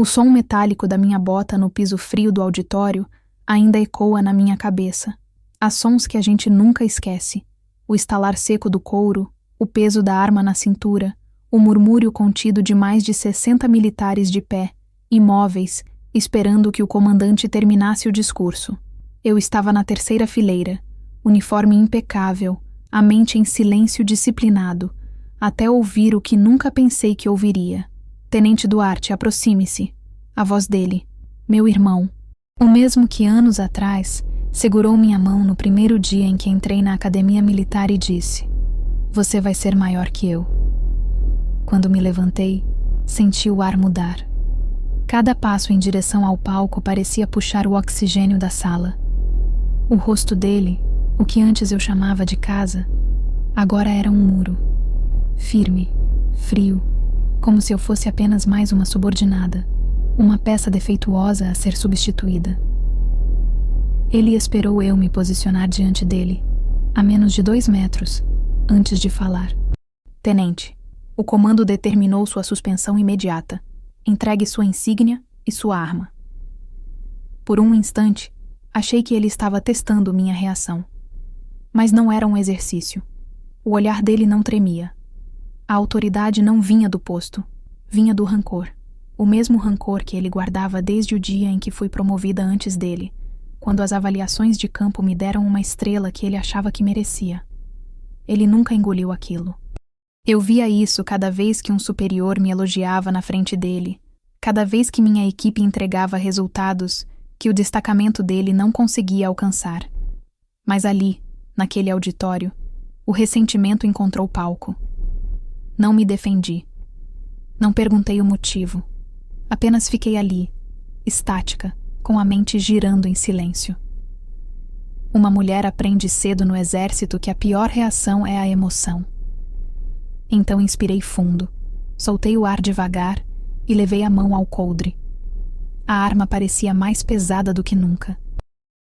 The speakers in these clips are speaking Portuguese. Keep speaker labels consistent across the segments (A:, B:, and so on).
A: O som metálico da minha bota no piso frio do auditório ainda ecoa na minha cabeça. Há sons que a gente nunca esquece. O estalar seco do couro, o peso da arma na cintura, o murmúrio contido de mais de 60 militares de pé, imóveis, esperando que o comandante terminasse o discurso. Eu estava na terceira fileira, uniforme impecável, a mente em silêncio disciplinado, até ouvir o que nunca pensei que ouviria. Tenente Duarte, aproxime-se. A voz dele. Meu irmão. O mesmo que anos atrás segurou minha mão no primeiro dia em que entrei na academia militar e disse: "Você vai ser maior que eu." Quando me levantei, senti o ar mudar. Cada passo em direção ao palco parecia puxar o oxigênio da sala. O rosto dele, o que antes eu chamava de casa, agora era um muro. Firme, frio, como se eu fosse apenas mais uma subordinada, uma peça defeituosa a ser substituída. Ele esperou eu me posicionar diante dele, a menos de 2 metros, antes de falar. Tenente, o comando determinou sua suspensão imediata. Entregue sua insígnia e sua arma. Por um instante, achei que ele estava testando minha reação. Mas não era um exercício. O olhar dele não tremia. A autoridade não vinha do posto, vinha do rancor. O mesmo rancor que ele guardava desde o dia em que fui promovida antes dele, quando as avaliações de campo me deram uma estrela que ele achava que merecia. Ele nunca engoliu aquilo. Eu via isso cada vez que um superior me elogiava na frente dele, cada vez que minha equipe entregava resultados que o destacamento dele não conseguia alcançar. Mas ali, naquele auditório, o ressentimento encontrou palco. Não me defendi. Não perguntei o motivo. Apenas fiquei ali, estática, com a mente girando em silêncio. Uma mulher aprende cedo no exército que a pior reação é a emoção. Então inspirei fundo, soltei o ar devagar e levei a mão ao coldre. A arma parecia mais pesada do que nunca.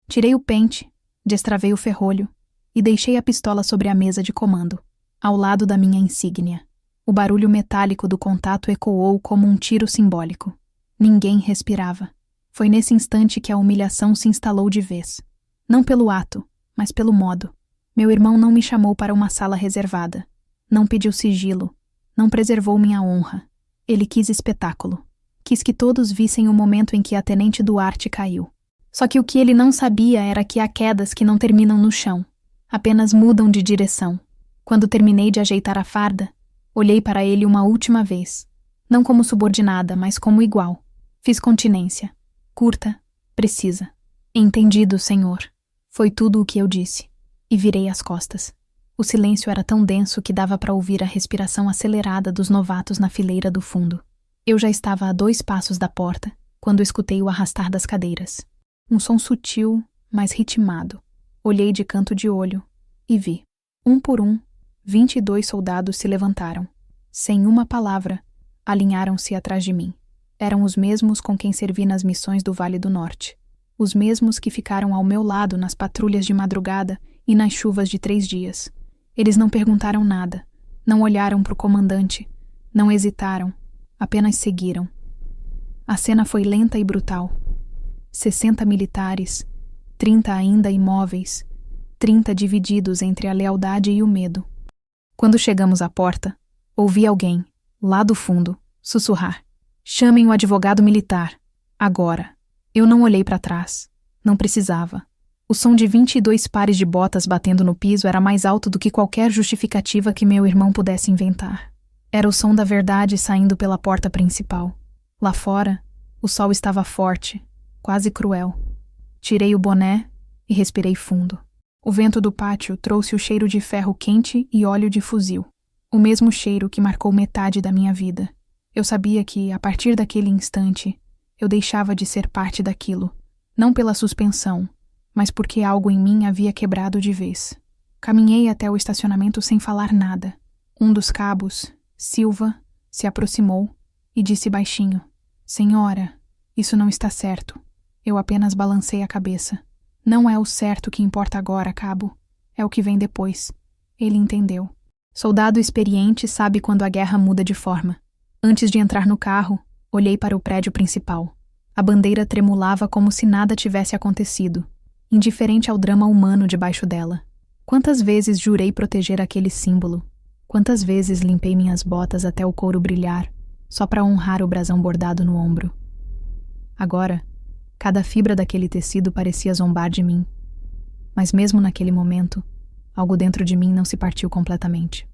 A: Tirei o pente, destravei o ferrolho e deixei a pistola sobre a mesa de comando, ao lado da minha insígnia. O barulho metálico do contato ecoou como um tiro simbólico. Ninguém respirava. Foi nesse instante que a humilhação se instalou de vez. Não pelo ato, mas pelo modo. Meu irmão não me chamou para uma sala reservada. Não pediu sigilo. Não preservou minha honra. Ele quis espetáculo. Quis que todos vissem o momento em que a Tenente Duarte caiu. Só que o que ele não sabia era que há quedas que não terminam no chão. Apenas mudam de direção. Quando terminei de ajeitar a farda, olhei para ele uma última vez. Não como subordinada, mas como igual. Fiz continência. Curta, precisa. Entendido, senhor. Foi tudo o que eu disse. E virei as costas. O silêncio era tão denso que dava para ouvir a respiração acelerada dos novatos na fileira do fundo. Eu já estava a 2 passos da porta, quando escutei o arrastar das cadeiras. Um som sutil, mas ritmado. Olhei de canto de olho e vi. Um por um, 22 soldados se levantaram. Sem uma palavra, alinharam-se atrás de mim. Eram os mesmos com quem servi nas missões do Vale do Norte. Os mesmos que ficaram ao meu lado nas patrulhas de madrugada e nas chuvas de 3 dias. Eles não perguntaram nada, não olharam para o comandante, não hesitaram, apenas seguiram. A cena foi lenta e brutal. 60 militares, 30 ainda imóveis, 30 divididos entre a lealdade e o medo. Quando chegamos à porta, ouvi alguém, lá do fundo, sussurrar: "Chamem o advogado militar, agora." Eu não olhei para trás, não precisava. O som de 22 pares de botas batendo no piso era mais alto do que qualquer justificativa que meu irmão pudesse inventar. Era o som da verdade saindo pela porta principal. Lá fora, o sol estava forte, quase cruel. Tirei o boné e respirei fundo. O vento do pátio trouxe o cheiro de ferro quente e óleo de fuzil. O mesmo cheiro que marcou metade da minha vida. Eu sabia que, a partir daquele instante, eu deixava de ser parte daquilo. Não pela suspensão, mas porque algo em mim havia quebrado de vez. Caminhei até o estacionamento sem falar nada. Um dos cabos, Silva, se aproximou e disse baixinho: "Senhora, isso não está certo." Eu apenas balancei a cabeça. "Não é o certo que importa agora, cabo. É o que vem depois." Ele entendeu. Soldado experiente sabe quando a guerra muda de forma. Antes de entrar no carro, Olhei para o prédio principal. A bandeira tremulava como se nada tivesse acontecido, indiferente ao drama humano debaixo dela. Quantas vezes jurei proteger aquele símbolo? Quantas vezes limpei minhas botas até o couro brilhar, só para honrar o brasão bordado no ombro? Agora, cada fibra daquele tecido parecia zombar de mim. Mas mesmo naquele momento, algo dentro de mim não se partiu completamente.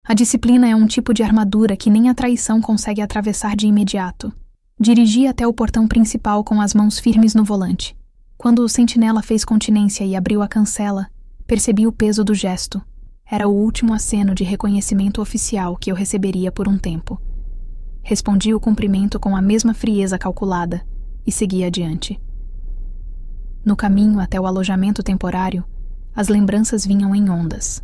A: A disciplina é um tipo de armadura que nem a traição consegue atravessar de imediato. Dirigi até o portão principal com as mãos firmes no volante. Quando o sentinela fez continência e abriu a cancela, percebi o peso do gesto. Era o último aceno de reconhecimento oficial que eu receberia por um tempo. Respondi o cumprimento com a mesma frieza calculada e segui adiante. No caminho até o alojamento temporário, as lembranças vinham em ondas.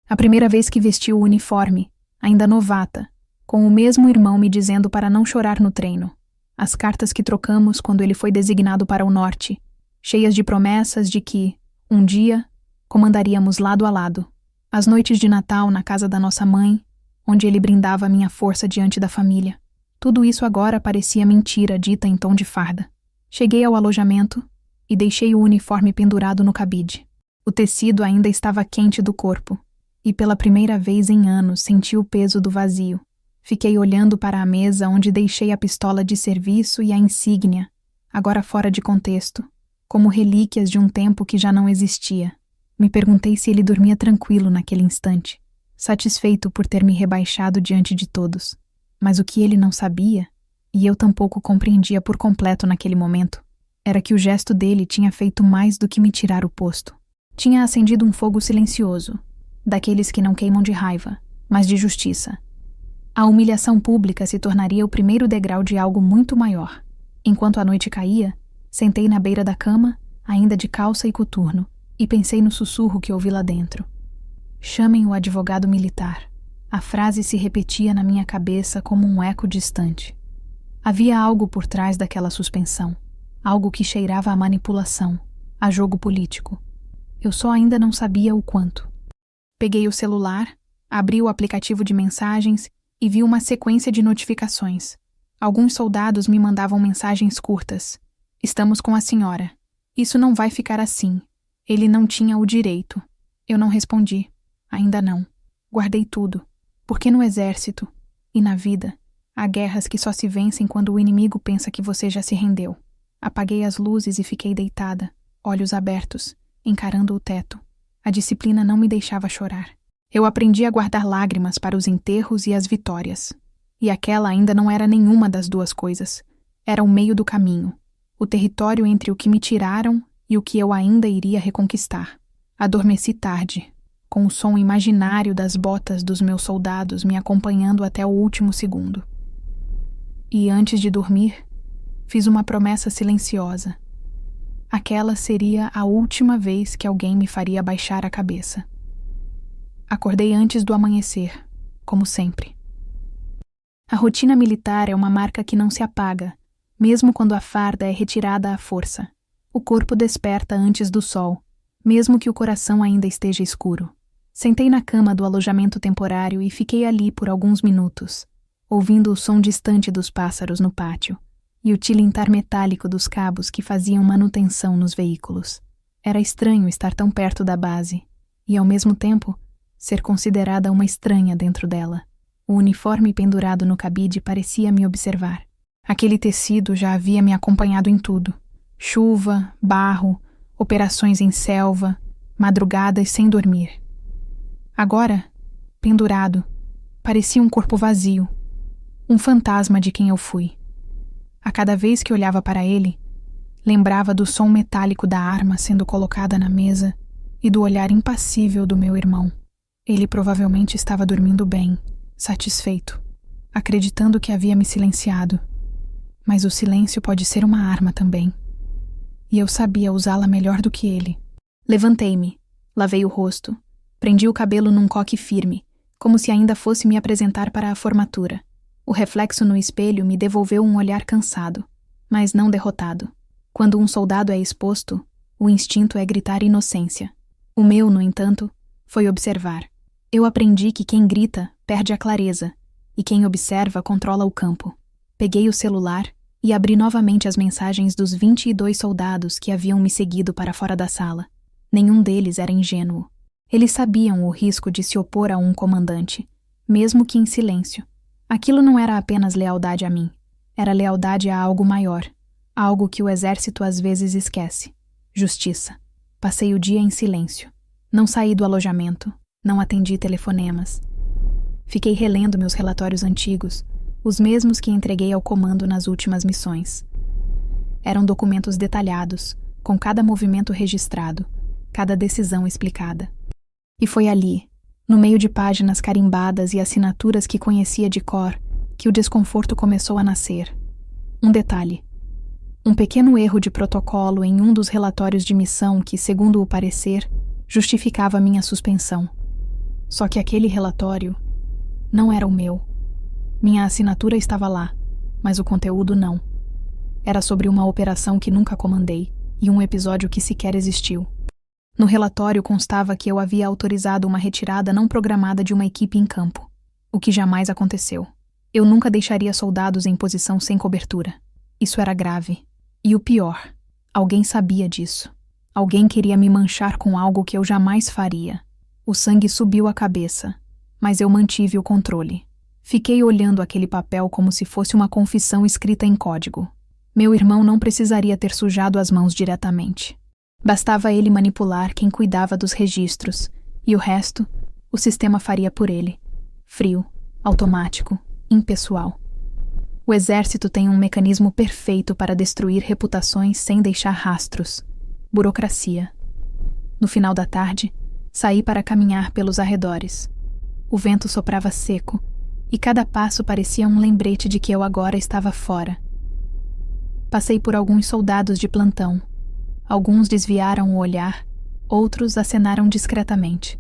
A: A primeira vez que vesti o uniforme, ainda novata, com o mesmo irmão me dizendo para não chorar no treino. As cartas que trocamos quando ele foi designado para o norte, cheias de promessas de que, um dia, comandaríamos lado a lado. As noites de Natal na casa da nossa mãe, onde ele brindava a minha força diante da família. Tudo isso agora parecia mentira dita em tom de farda. Cheguei ao alojamento e deixei o uniforme pendurado no cabide. O tecido ainda estava quente do corpo, e pela primeira vez em anos senti o peso do vazio. Fiquei olhando para a mesa onde deixei a pistola de serviço e a insígnia, agora fora de contexto, como relíquias de um tempo que já não existia. Me perguntei se ele dormia tranquilo naquele instante, satisfeito por ter me rebaixado diante de todos. Mas o que ele não sabia, e eu tampouco compreendia por completo naquele momento, era que o gesto dele tinha feito mais do que me tirar o posto. Tinha acendido um fogo silencioso, daqueles que não queimam de raiva, mas de justiça. A humilhação pública se tornaria o primeiro degrau de algo muito maior. Enquanto a noite caía, sentei na beira da cama, ainda de calça e coturno, e pensei no sussurro que ouvi lá dentro. Chamem o advogado militar. A frase se repetia na minha cabeça como um eco distante. Havia algo por trás daquela suspensão, algo que cheirava a manipulação, a jogo político. Eu só ainda não sabia o quanto. Peguei o celular, abri o aplicativo de mensagens e vi uma sequência de notificações. Alguns soldados me mandavam mensagens curtas. Estamos com a senhora. Isso não vai ficar assim. Ele não tinha o direito. Eu não respondi. Ainda não. Guardei tudo. Porque no exército e na vida, há guerras que só se vencem quando o inimigo pensa que você já se rendeu. Apaguei as luzes e fiquei deitada, olhos abertos, encarando o teto. A disciplina não me deixava chorar. Eu aprendi a guardar lágrimas para os enterros e as vitórias. E aquela ainda não era nenhuma das duas coisas. Era o meio do caminho. O território entre o que me tiraram e o que eu ainda iria reconquistar. Adormeci tarde, com o som imaginário das botas dos meus soldados me acompanhando até o último segundo. E antes de dormir, fiz uma promessa silenciosa. Aquela seria a última vez que alguém me faria baixar a cabeça. Acordei antes do amanhecer, como sempre. A rotina militar é uma marca que não se apaga, mesmo quando a farda é retirada à força. O corpo desperta antes do sol, mesmo que o coração ainda esteja escuro. Sentei na cama do alojamento temporário e fiquei ali por alguns minutos, ouvindo o som distante dos pássaros no pátio e o tilintar metálico dos cabos que faziam manutenção nos veículos. Era estranho estar tão perto da base e, ao mesmo tempo, ser considerada uma estranha dentro dela. O uniforme pendurado no cabide parecia me observar. Aquele tecido já havia me acompanhado em tudo. Chuva, barro, operações em selva, madrugadas sem dormir. Agora, pendurado, parecia um corpo vazio, um fantasma de quem eu fui. A cada vez que olhava para ele, lembrava do som metálico da arma sendo colocada na mesa e do olhar impassível do meu irmão. Ele provavelmente estava dormindo bem, satisfeito, acreditando que havia me silenciado. Mas o silêncio pode ser uma arma também. E eu sabia usá-la melhor do que ele. Levantei-me, lavei o rosto, prendi o cabelo num coque firme, como se ainda fosse me apresentar para a formatura. O reflexo no espelho me devolveu um olhar cansado, mas não derrotado. Quando um soldado é exposto, o instinto é gritar inocência. O meu, no entanto, foi observar. Eu aprendi que quem grita perde a clareza, e quem observa controla o campo. Peguei o celular e abri novamente as mensagens dos 22 soldados que haviam me seguido para fora da sala. Nenhum deles era ingênuo. Eles sabiam o risco de se opor a um comandante, mesmo que em silêncio. Aquilo não era apenas lealdade a mim. Era lealdade a algo maior, algo que o exército às vezes esquece. Justiça. Passei o dia em silêncio. Não saí do alojamento, não atendi telefonemas. Fiquei relendo meus relatórios antigos, os mesmos que entreguei ao comando nas últimas missões. Eram documentos detalhados, com cada movimento registrado, cada decisão explicada. E foi ali, no meio de páginas carimbadas e assinaturas que conhecia de cor, que o desconforto começou a nascer. Um detalhe. Um pequeno erro de protocolo em um dos relatórios de missão que, segundo o parecer, justificava minha suspensão. Só que aquele relatório não era o meu. Minha assinatura estava lá, mas o conteúdo não. Era sobre uma operação que nunca comandei e um episódio que sequer existiu. No relatório constava que eu havia autorizado uma retirada não programada de uma equipe em campo, o que jamais aconteceu. Eu nunca deixaria soldados em posição sem cobertura. Isso era grave. E o pior, alguém sabia disso. Alguém queria me manchar com algo que eu jamais faria. O sangue subiu à cabeça, mas eu mantive o controle. Fiquei olhando aquele papel como se fosse uma confissão escrita em código. Meu irmão não precisaria ter sujado as mãos diretamente. Bastava ele manipular quem cuidava dos registros, e o resto, o sistema faria por ele. Frio, automático, impessoal. O exército tem um mecanismo perfeito para destruir reputações sem deixar rastros. Burocracia. No final da tarde, saí para caminhar pelos arredores. O vento soprava seco, e cada passo parecia um lembrete de que eu agora estava fora. Passei por alguns soldados de plantão. Alguns desviaram o olhar, outros acenaram discretamente.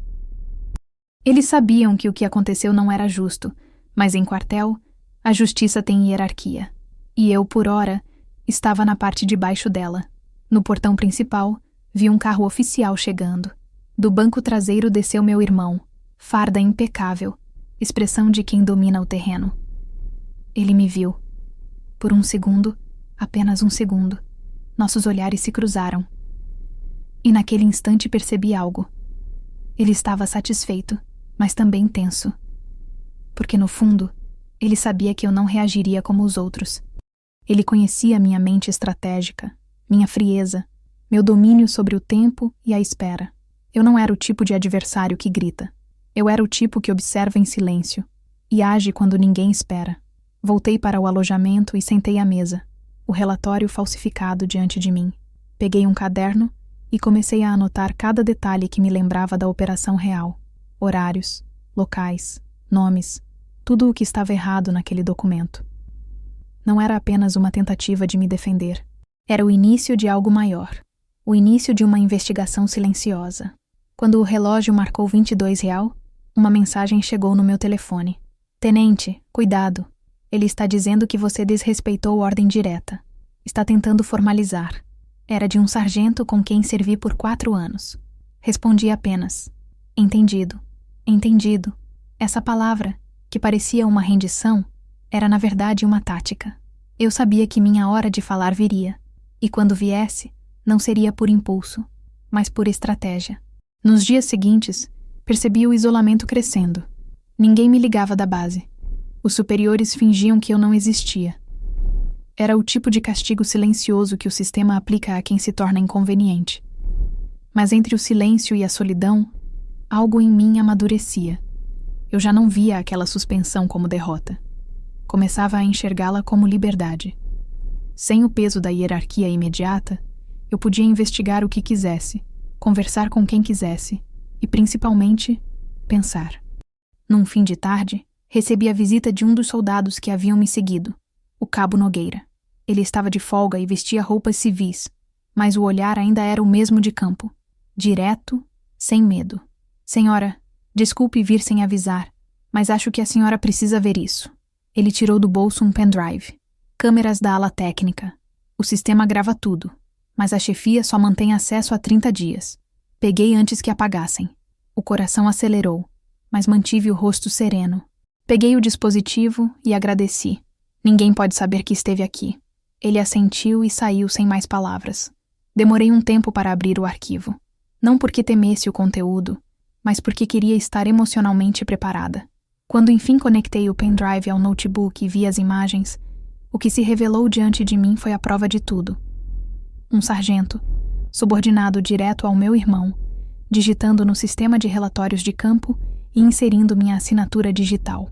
A: Eles sabiam que o que aconteceu não era justo, mas em quartel, a justiça tem hierarquia. E eu, por ora, estava na parte de baixo dela. No portão principal, vi um carro oficial chegando. Do banco traseiro desceu meu irmão, farda impecável, expressão de quem domina o terreno. Ele me viu. Por um segundo, apenas um segundo, nossos olhares se cruzaram. E naquele instante percebi algo. Ele estava satisfeito, mas também tenso. Porque no fundo, ele sabia que eu não reagiria como os outros. Ele conhecia minha mente estratégica, minha frieza, meu domínio sobre o tempo e a espera. Eu não era o tipo de adversário que grita. Eu era o tipo que observa em silêncio e age quando ninguém espera. Voltei para o alojamento e sentei à mesa, o relatório falsificado diante de mim. Peguei um caderno e comecei a anotar cada detalhe que me lembrava da operação real. Horários, locais, nomes, tudo o que estava errado naquele documento. Não era apenas uma tentativa de me defender. Era o início de algo maior. O início de uma investigação silenciosa. Quando o relógio marcou 22 real, uma mensagem chegou no meu telefone. Tenente, cuidado. Ele está dizendo que você desrespeitou ordem direta. Está tentando formalizar. Era de um sargento com quem servi por 4 anos. Respondi apenas. Entendido. Entendido. Essa palavra, que parecia uma rendição, era na verdade uma tática. Eu sabia que minha hora de falar viria. E quando viesse, não seria por impulso, mas por estratégia. Nos dias seguintes, percebi o isolamento crescendo. Ninguém me ligava da base. Os superiores fingiam que eu não existia. Era o tipo de castigo silencioso que o sistema aplica a quem se torna inconveniente. Mas entre o silêncio e a solidão, algo em mim amadurecia. Eu já não via aquela suspensão como derrota. Começava a enxergá-la como liberdade. Sem o peso da hierarquia imediata, eu podia investigar o que quisesse, conversar com quem quisesse e, principalmente, pensar. Num fim de tarde, recebi a visita de um dos soldados que haviam me seguido, o Cabo Nogueira. Ele estava de folga e vestia roupas civis, mas o olhar ainda era o mesmo de campo, direto, sem medo. Senhora, desculpe vir sem avisar, mas acho que a senhora precisa ver isso. Ele tirou do bolso um pendrive. Câmeras da ala técnica. O sistema grava tudo, mas a chefia só mantém acesso há 30 dias. Peguei antes que apagassem. O coração acelerou, mas mantive o rosto sereno. Peguei o dispositivo e agradeci. Ninguém pode saber que esteve aqui. Ele assentiu e saiu sem mais palavras. Demorei um tempo para abrir o arquivo. Não porque temesse o conteúdo, mas porque queria estar emocionalmente preparada. Quando enfim conectei o pendrive ao notebook e vi as imagens, o que se revelou diante de mim foi a prova de tudo. Um sargento, subordinado direto ao meu irmão, digitando no sistema de relatórios de campo e inserindo minha assinatura digital.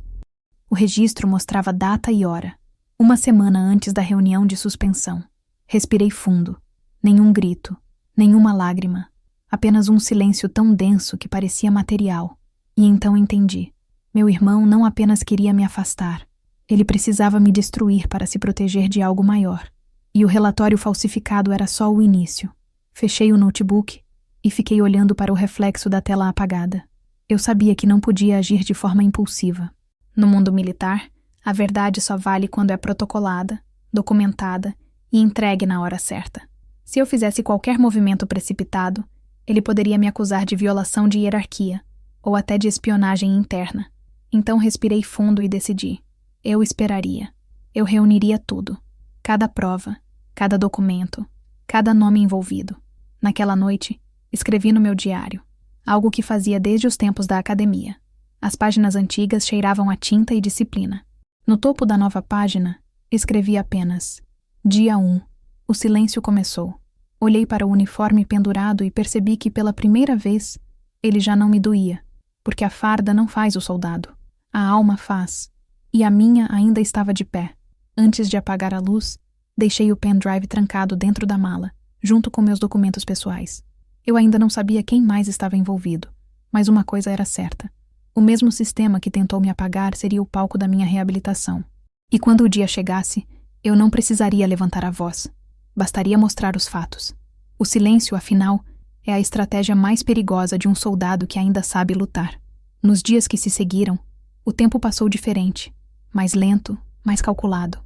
A: O registro mostrava data e hora, uma semana antes da reunião de suspensão. Respirei fundo. Nenhum grito, nenhuma lágrima, apenas um silêncio tão denso que parecia material. E então entendi. Meu irmão não apenas queria me afastar, ele precisava me destruir para se proteger de algo maior. E o relatório falsificado era só o início. Fechei o notebook e fiquei olhando para o reflexo da tela apagada. Eu sabia que não podia agir de forma impulsiva. No mundo militar, a verdade só vale quando é protocolada, documentada e entregue na hora certa. Se eu fizesse qualquer movimento precipitado, ele poderia me acusar de violação de hierarquia, ou até de espionagem interna. Então respirei fundo e decidi. Eu esperaria. Eu reuniria tudo. Cada prova, cada documento, cada nome envolvido. Naquela noite, escrevi no meu diário, algo que fazia desde os tempos da academia. As páginas antigas cheiravam a tinta e disciplina. No topo da nova página, escrevi apenas: Dia 1. O silêncio começou. Olhei para o uniforme pendurado e percebi que, pela primeira vez, ele já não me doía, porque a farda não faz o soldado. A alma faz. E a minha ainda estava de pé. Antes de apagar a luz, deixei o pendrive trancado dentro da mala, junto com meus documentos pessoais. Eu ainda não sabia quem mais estava envolvido, mas uma coisa era certa. O mesmo sistema que tentou me apagar seria o palco da minha reabilitação. E quando o dia chegasse, eu não precisaria levantar a voz. Bastaria mostrar os fatos. O silêncio, afinal, é a estratégia mais perigosa de um soldado que ainda sabe lutar. Nos dias que se seguiram, o tempo passou diferente, mais lento, mais calculado.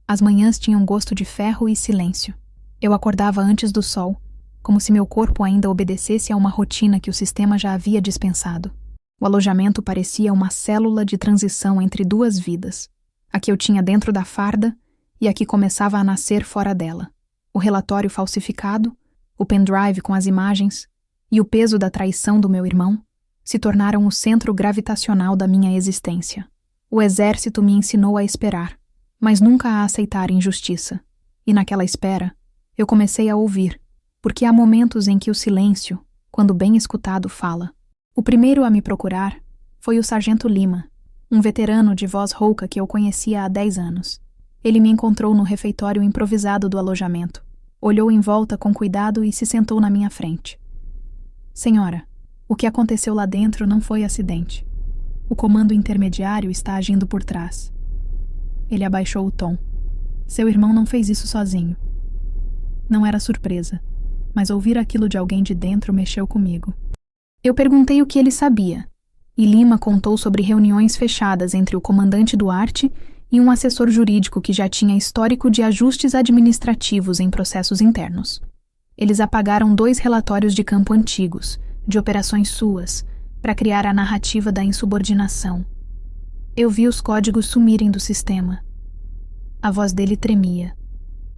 A: As manhãs tinham gosto de ferro e silêncio. Eu acordava antes do sol, como se meu corpo ainda obedecesse a uma rotina que o sistema já havia dispensado. O alojamento parecia uma célula de transição entre duas vidas, a que eu tinha dentro da farda e a que começava a nascer fora dela. O relatório falsificado, o pendrive com as imagens e o peso da traição do meu irmão se tornaram o centro gravitacional da minha existência. O exército me ensinou a esperar, mas nunca a aceitar injustiça. E naquela espera, eu comecei a ouvir, porque há momentos em que o silêncio, quando bem escutado, fala. O primeiro a me procurar foi o sargento Lima, um veterano de voz rouca que eu conhecia há 10 anos. Ele me encontrou no refeitório improvisado do alojamento. Olhou em volta com cuidado e se sentou na minha frente. Senhora, o que aconteceu lá dentro não foi acidente. O comando intermediário está agindo por trás. Ele abaixou o tom. Seu irmão não fez isso sozinho. Não era surpresa, mas ouvir aquilo de alguém de dentro mexeu comigo. Eu perguntei o que ele sabia, e Lima contou sobre reuniões fechadas entre o comandante Duarte e um assessor jurídico que já tinha histórico de ajustes administrativos em processos internos. Eles apagaram 2 relatórios de campo antigos, de operações suas, para criar a narrativa da insubordinação. Eu vi os códigos sumirem do sistema. A voz dele tremia,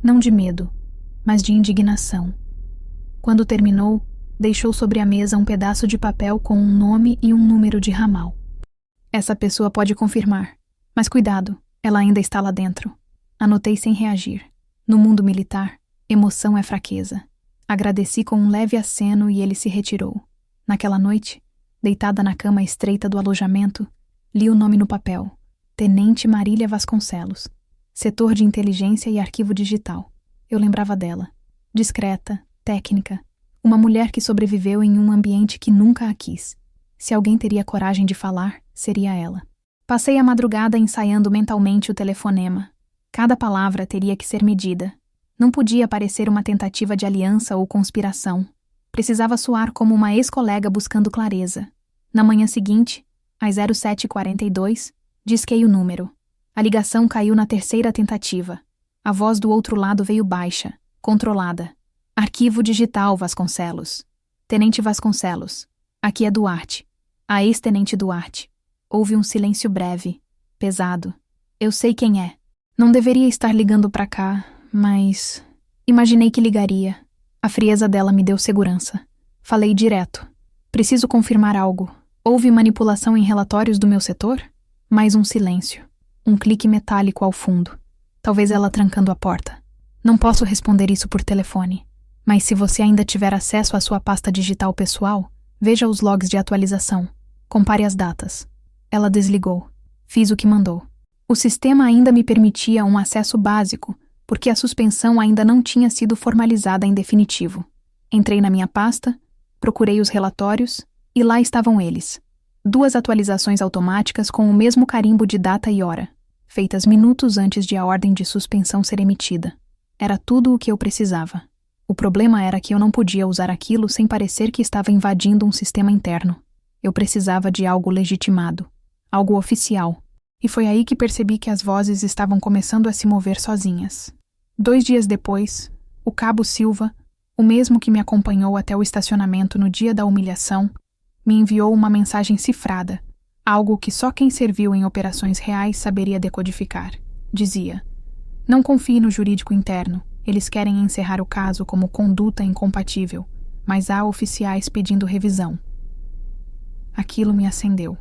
A: não de medo, mas de indignação. Quando terminou, deixou sobre a mesa um pedaço de papel com um nome e um número de ramal. Essa pessoa pode confirmar, mas cuidado, ela ainda está lá dentro. Anotei sem reagir. No mundo militar, emoção é fraqueza. Agradeci com um leve aceno e ele se retirou. Naquela noite, deitada na cama estreita do alojamento, li o nome no papel. Tenente Marília Vasconcelos. Setor de inteligência e arquivo digital. Eu lembrava dela. Discreta, técnica. Uma mulher que sobreviveu em um ambiente que nunca a quis. Se alguém teria coragem de falar, seria ela. Passei a madrugada ensaiando mentalmente o telefonema. Cada palavra teria que ser medida. Não podia parecer uma tentativa de aliança ou conspiração. Precisava soar como uma ex-colega buscando clareza. Na manhã seguinte, às 07h42, disquei o número. A ligação caiu na 3ª tentativa. A voz do outro lado veio baixa, controlada. Arquivo digital, Vasconcelos. Tenente Vasconcelos. Aqui é Duarte. A ex-tenente Duarte. Houve um silêncio breve, pesado. Eu sei quem é. Não deveria estar ligando pra cá, mas imaginei que ligaria. A frieza dela me deu segurança. Falei direto. Preciso confirmar algo. Houve manipulação em relatórios do meu setor? Mais um silêncio. Um clique metálico ao fundo. Talvez ela trancando a porta. Não posso responder isso por telefone. Mas se você ainda tiver acesso à sua pasta digital pessoal, veja os logs de atualização. Compare as datas. Ela desligou. Fiz o que mandou. O sistema ainda me permitia um acesso básico, porque a suspensão ainda não tinha sido formalizada em definitivo. Entrei na minha pasta, procurei os relatórios, e lá estavam eles. 2 atualizações automáticas com o mesmo carimbo de data e hora, feitas minutos antes de a ordem de suspensão ser emitida. Era tudo o que eu precisava. O problema era que eu não podia usar aquilo sem parecer que estava invadindo um sistema interno. Eu precisava de algo legitimado, algo oficial. E foi aí que percebi que as vozes estavam começando a se mover sozinhas. 2 dias depois, o Cabo Silva, o mesmo que me acompanhou até o estacionamento no dia da humilhação, me enviou uma mensagem cifrada, algo que só quem serviu em operações reais saberia decodificar. Dizia: "Não confie no jurídico interno. Eles querem encerrar o caso como conduta incompatível, mas há oficiais pedindo revisão." Aquilo me acendeu.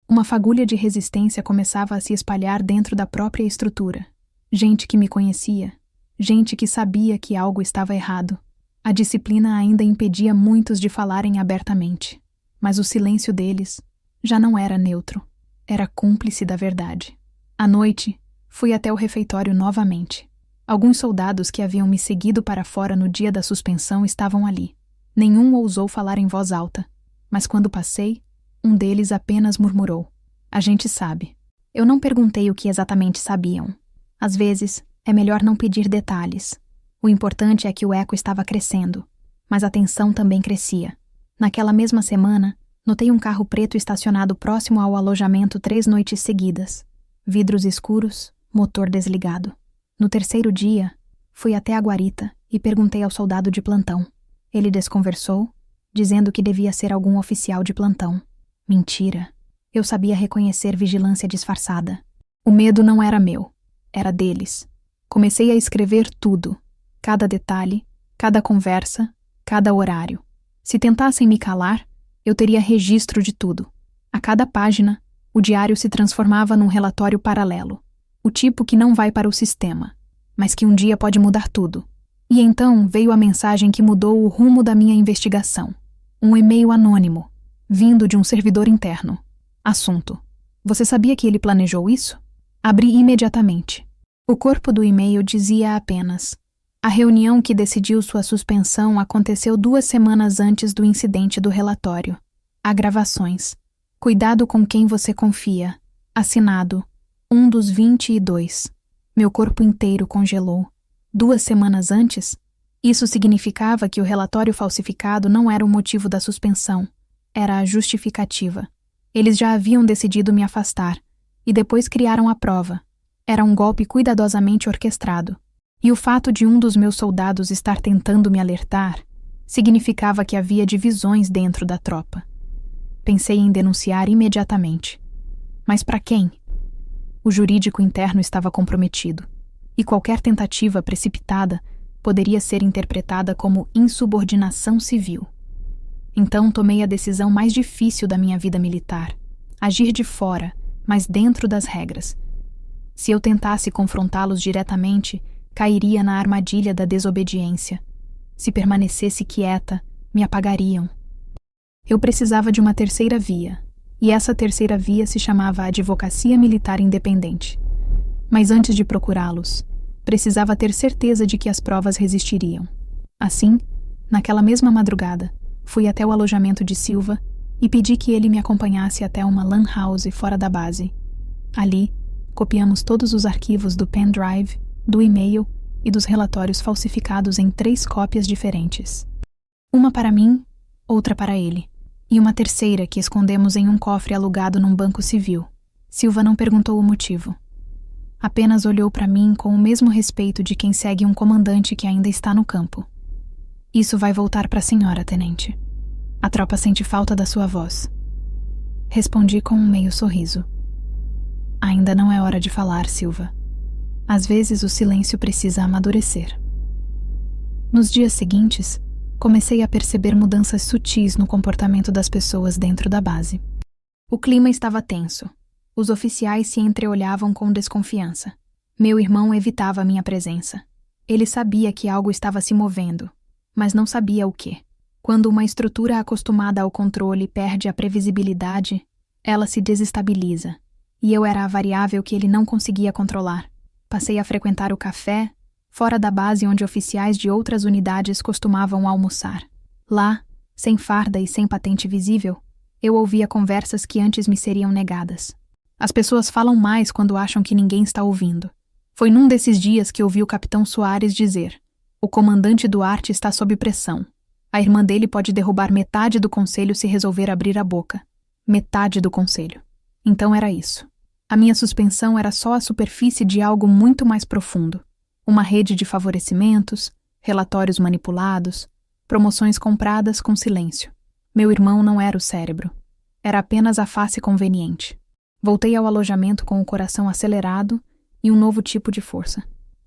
A: Uma fagulha de resistência começava a se espalhar dentro da própria estrutura. Gente que me conhecia, gente que sabia que algo estava errado. A disciplina ainda impedia muitos de falarem abertamente, mas o silêncio deles já não era neutro, era cúmplice da verdade. À noite, fui até o refeitório novamente. Alguns soldados que haviam me seguido para fora no dia da suspensão estavam ali. Nenhum ousou falar em voz alta, mas quando passei, um deles apenas murmurou: "A gente sabe." Eu não perguntei o que exatamente sabiam. Às vezes, é melhor não pedir detalhes. O importante é que o eco estava crescendo, mas a tensão também crescia. Naquela mesma semana, notei um carro preto estacionado próximo ao alojamento 3 noites seguidas. Vidros escuros, motor desligado. No 3º dia, fui até a guarita e perguntei ao soldado de plantão. Ele desconversou, dizendo que devia ser algum oficial de plantão. Mentira. Eu sabia reconhecer vigilância disfarçada. O medo não era meu, era deles. Comecei a escrever tudo. Cada detalhe, cada conversa, cada horário. Se tentassem me calar, eu teria registro de tudo. A cada página, o diário se transformava num relatório paralelo. O tipo que não vai para o sistema, mas que um dia pode mudar tudo. E então veio a mensagem que mudou o rumo da minha investigação. Um e-mail anônimo, vindo de um servidor interno. Assunto: "Você sabia que ele planejou isso?" Abri imediatamente. O corpo do e-mail dizia apenas: "A reunião que decidiu sua suspensão aconteceu 2 semanas antes do incidente do relatório. Há gravações. Cuidado com quem você confia. Assinado, 1 dos 22. Meu corpo inteiro congelou. 2 semanas antes? Isso significava que o relatório falsificado não era o motivo da suspensão. Era a justificativa. Eles já haviam decidido me afastar, e depois criaram a prova. Era um golpe cuidadosamente orquestrado. E o fato de um dos meus soldados estar tentando me alertar significava que havia divisões dentro da tropa. Pensei em denunciar imediatamente. Mas para quem? O jurídico interno estava comprometido, e qualquer tentativa precipitada poderia ser interpretada como insubordinação civil. Então tomei a decisão mais difícil da minha vida militar: agir de fora, mas dentro das regras. Se eu tentasse confrontá-los diretamente, cairia na armadilha da desobediência. Se permanecesse quieta, me apagariam. Eu precisava de uma terceira via, e essa terceira via se chamava Advocacia Militar Independente. Mas antes de procurá-los, precisava ter certeza de que as provas resistiriam. Assim, naquela mesma madrugada, fui até o alojamento de Silva e pedi que ele me acompanhasse até uma lan house fora da base. Ali, copiamos todos os arquivos do pendrive, do e-mail e dos relatórios falsificados em 3 cópias diferentes. Uma para mim, outra para ele, e uma terceira que escondemos em um cofre alugado num banco civil. Silva não perguntou o motivo. Apenas olhou para mim com o mesmo respeito de quem segue um comandante que ainda está no campo. "Isso vai voltar para a senhora, tenente. A tropa sente falta da sua voz." Respondi com um meio sorriso. "Ainda não é hora de falar, Silva. Às vezes o silêncio precisa amadurecer. Nos dias seguintes, comecei a perceber mudanças sutis no comportamento das pessoas dentro da base. O clima estava tenso. Os oficiais se entreolhavam com desconfiança. Meu irmão evitava minha presença. Ele sabia que algo estava se movendo, mas não sabia o quê. Quando uma estrutura acostumada ao controle perde a previsibilidade, ela se desestabiliza, e eu era a variável que ele não conseguia controlar. Passei a frequentar o café, fora da base onde oficiais de outras unidades costumavam almoçar. Lá, sem farda e sem patente visível, eu ouvia conversas que antes me seriam negadas. As pessoas falam mais quando acham que ninguém está ouvindo. Foi num desses dias que ouvi o capitão Soares dizer: "O comandante Duarte está sob pressão. A irmã dele pode derrubar metade do conselho se resolver abrir a boca." Metade do conselho. Então era isso. A minha suspensão era só a superfície de algo muito mais profundo. Uma rede de favorecimentos, relatórios manipulados, promoções compradas com silêncio. Meu irmão não era o cérebro. Era apenas a face conveniente. Voltei ao alojamento com o coração acelerado e um novo tipo de força.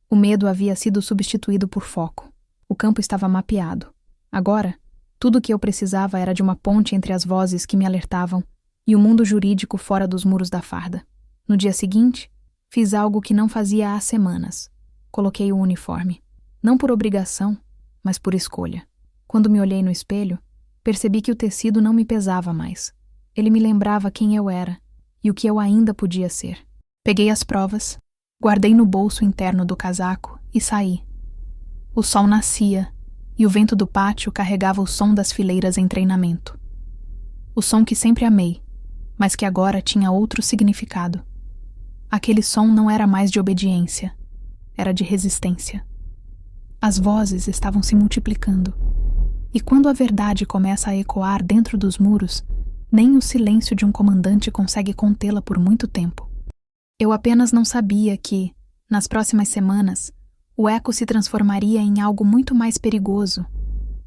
A: O medo havia sido substituído por foco. O campo estava mapeado. Agora, tudo o que eu precisava era de uma ponte entre as vozes que me alertavam e o mundo jurídico fora dos muros da farda. No dia seguinte, fiz algo que não fazia há semanas. Coloquei o uniforme. Não por obrigação, mas por escolha. Quando me olhei no espelho, percebi que o tecido não me pesava mais. Ele me lembrava quem eu era e o que eu ainda podia ser. Peguei as provas, guardei no bolso interno do casaco e saí. O sol nascia e o vento do pátio carregava o som das fileiras em treinamento. O som que sempre amei, mas que agora tinha outro significado. Aquele som não era mais de obediência, era de resistência. As vozes estavam se multiplicando, e quando a verdade começa a ecoar dentro dos muros, nem o silêncio de um comandante consegue contê-la por muito tempo. Eu apenas não sabia que, nas próximas semanas, o eco se transformaria em algo muito mais perigoso,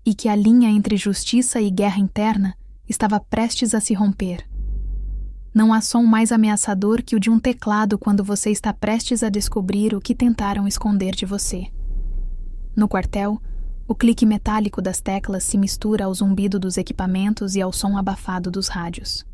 A: e que a linha entre justiça e guerra interna estava prestes a se romper. Não há som mais ameaçador que o de um teclado quando você está prestes a descobrir o que tentaram esconder de você. No quartel, o clique metálico das teclas se mistura ao zumbido dos equipamentos e ao som abafado dos rádios.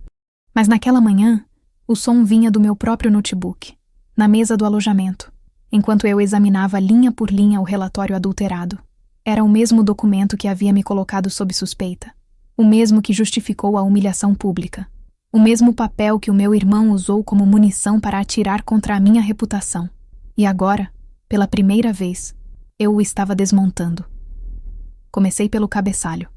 A: Mas naquela manhã, o som vinha do meu próprio notebook, na mesa do alojamento, enquanto eu examinava linha por linha o relatório adulterado. Era o mesmo documento que havia me colocado sob suspeita, o mesmo que justificou a humilhação pública, o mesmo papel que o meu irmão usou como munição para atirar contra a minha reputação. E agora, pela primeira vez, eu o estava desmontando. Comecei pelo cabeçalho.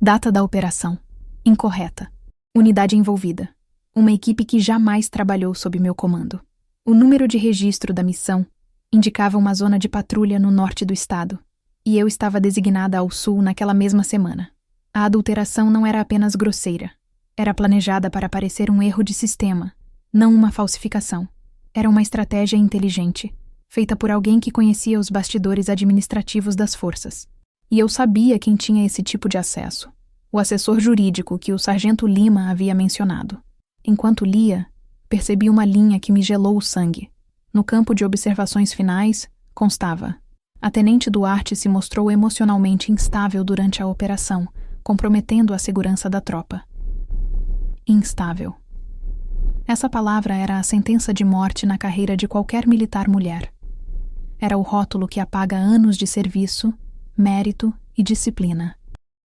A: Data da operação: incorreta. Unidade envolvida: uma equipe que jamais trabalhou sob meu comando. O número de registro da missão indicava uma zona de patrulha no norte do estado, e eu estava designada ao sul naquela mesma semana. A adulteração não era apenas grosseira. Era planejada para parecer um erro de sistema, não uma falsificação. Era uma estratégia inteligente, feita por alguém que conhecia os bastidores administrativos das forças. E eu sabia quem tinha esse tipo de acesso: o assessor jurídico que o sargento Lima havia mencionado. Enquanto lia, percebi uma linha que me gelou o sangue. No campo de observações finais, constava: a tenente Duarte se mostrou emocionalmente instável durante a operação, comprometendo a segurança da tropa. Instável. Essa palavra era a sentença de morte na carreira de qualquer militar mulher. Era o rótulo que apaga anos de serviço, mérito e disciplina.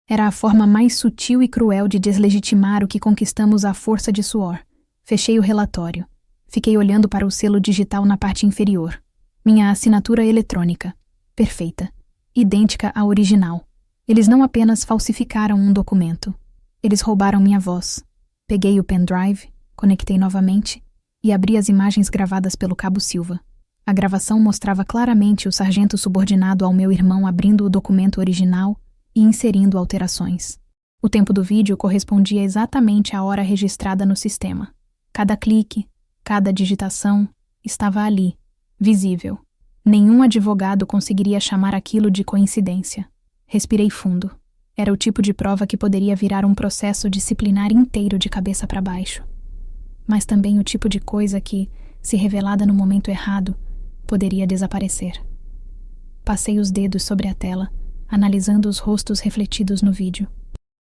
A: Era a forma mais sutil e cruel de deslegitimar o que conquistamos à força de suor. Fechei o relatório. Fiquei olhando para o selo digital na parte inferior. Minha assinatura eletrônica. Perfeita. Idêntica à original. Eles não apenas falsificaram um documento. Eles roubaram minha voz. Peguei o pendrive, conectei novamente e abri as imagens gravadas pelo Cabo Silva. A gravação mostrava claramente o sargento subordinado ao meu irmão abrindo o documento original e inserindo alterações. O tempo do vídeo correspondia exatamente à hora registrada no sistema. Cada clique, cada digitação estava ali, visível. Nenhum advogado conseguiria chamar aquilo de coincidência. Respirei fundo. Era o tipo de prova que poderia virar um processo disciplinar inteiro de cabeça para baixo. Mas também o tipo de coisa que, se revelada no momento errado, poderia desaparecer. Passei os dedos sobre a tela, analisando os rostos refletidos no vídeo.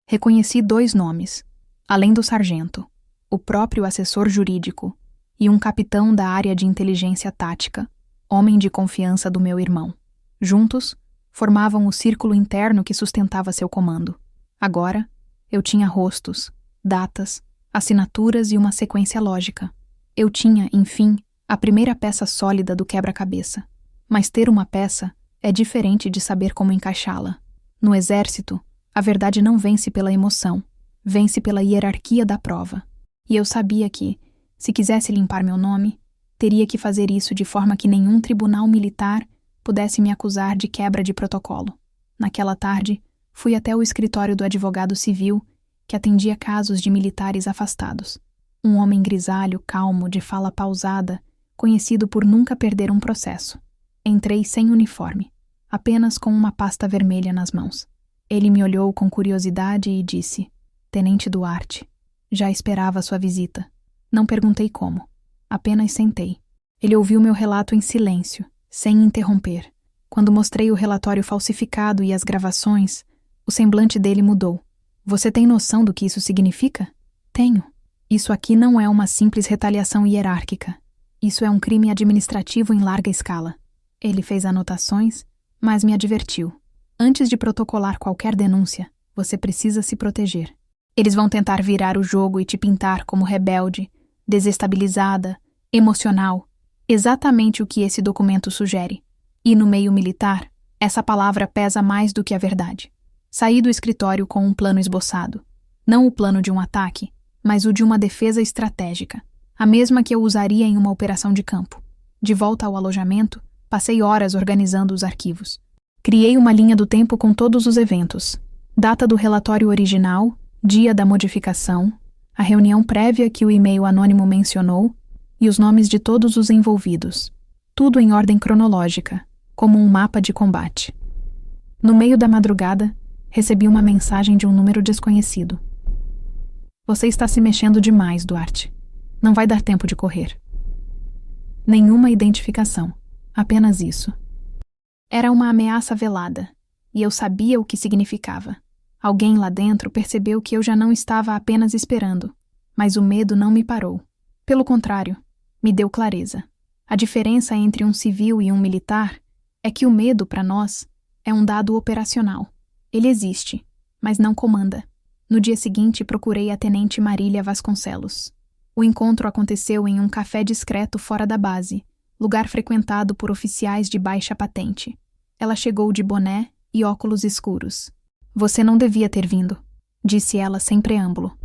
A: Reconheci 2 nomes, além do sargento, o próprio assessor jurídico e um capitão da área de inteligência tática, homem de confiança do meu irmão. Juntos, formavam o círculo interno que sustentava seu comando. Agora, eu tinha rostos, datas, assinaturas e uma sequência lógica. Eu tinha, enfim, a primeira peça sólida do quebra-cabeça. Mas ter uma peça é diferente de saber como encaixá-la. No exército, a verdade não vence pela emoção, vence pela hierarquia da prova. E eu sabia que, se quisesse limpar meu nome, teria que fazer isso de forma que nenhum tribunal militar pudesse me acusar de quebra de protocolo. Naquela tarde, fui até o escritório do advogado civil que atendia casos de militares afastados. Um homem grisalho, calmo, de fala pausada, conhecido por nunca perder um processo. Entrei sem uniforme, apenas com uma pasta vermelha nas mãos. Ele me olhou com curiosidade e disse: "Tenente Duarte, já esperava sua visita." Não perguntei como, apenas sentei. Ele ouviu meu relato em silêncio, sem interromper. Quando mostrei o relatório falsificado e as gravações, o semblante dele mudou. "Você tem noção do que isso significa?" "Tenho. Isso aqui não é uma simples retaliação hierárquica. Isso é um crime administrativo em larga escala." Ele fez anotações, mas me advertiu. "Antes de protocolar qualquer denúncia, você precisa se proteger. Eles vão tentar virar o jogo e te pintar como rebelde, desestabilizada, emocional. Exatamente o que esse documento sugere. E no meio militar, essa palavra pesa mais do que a verdade." Saí do escritório com um plano esboçado. Não o plano de um ataque, mas o de uma defesa estratégica, a mesma que eu usaria em uma operação de campo. De volta ao alojamento, passei horas organizando os arquivos. Criei uma linha do tempo com todos os eventos. Data do relatório original, dia da modificação, a reunião prévia que o e-mail anônimo mencionou e os nomes de todos os envolvidos. Tudo em ordem cronológica, como um mapa de combate. No meio da madrugada, recebi uma mensagem de um número desconhecido. "Você está se mexendo demais, Duarte. Não vai dar tempo de correr." Nenhuma identificação, apenas isso. Era uma ameaça velada, e eu sabia o que significava. Alguém lá dentro percebeu que eu já não estava apenas esperando, mas o medo não me parou. Pelo contrário, me deu clareza. A diferença entre um civil e um militar é que o medo, para nós, é um dado operacional. Ele existe, mas não comanda. No dia seguinte, procurei a tenente Marília Vasconcelos. O encontro aconteceu em um café discreto fora da base, lugar frequentado por oficiais de baixa patente. Ela chegou de boné e óculos escuros. "Você não devia ter vindo", disse ela sem preâmbulo.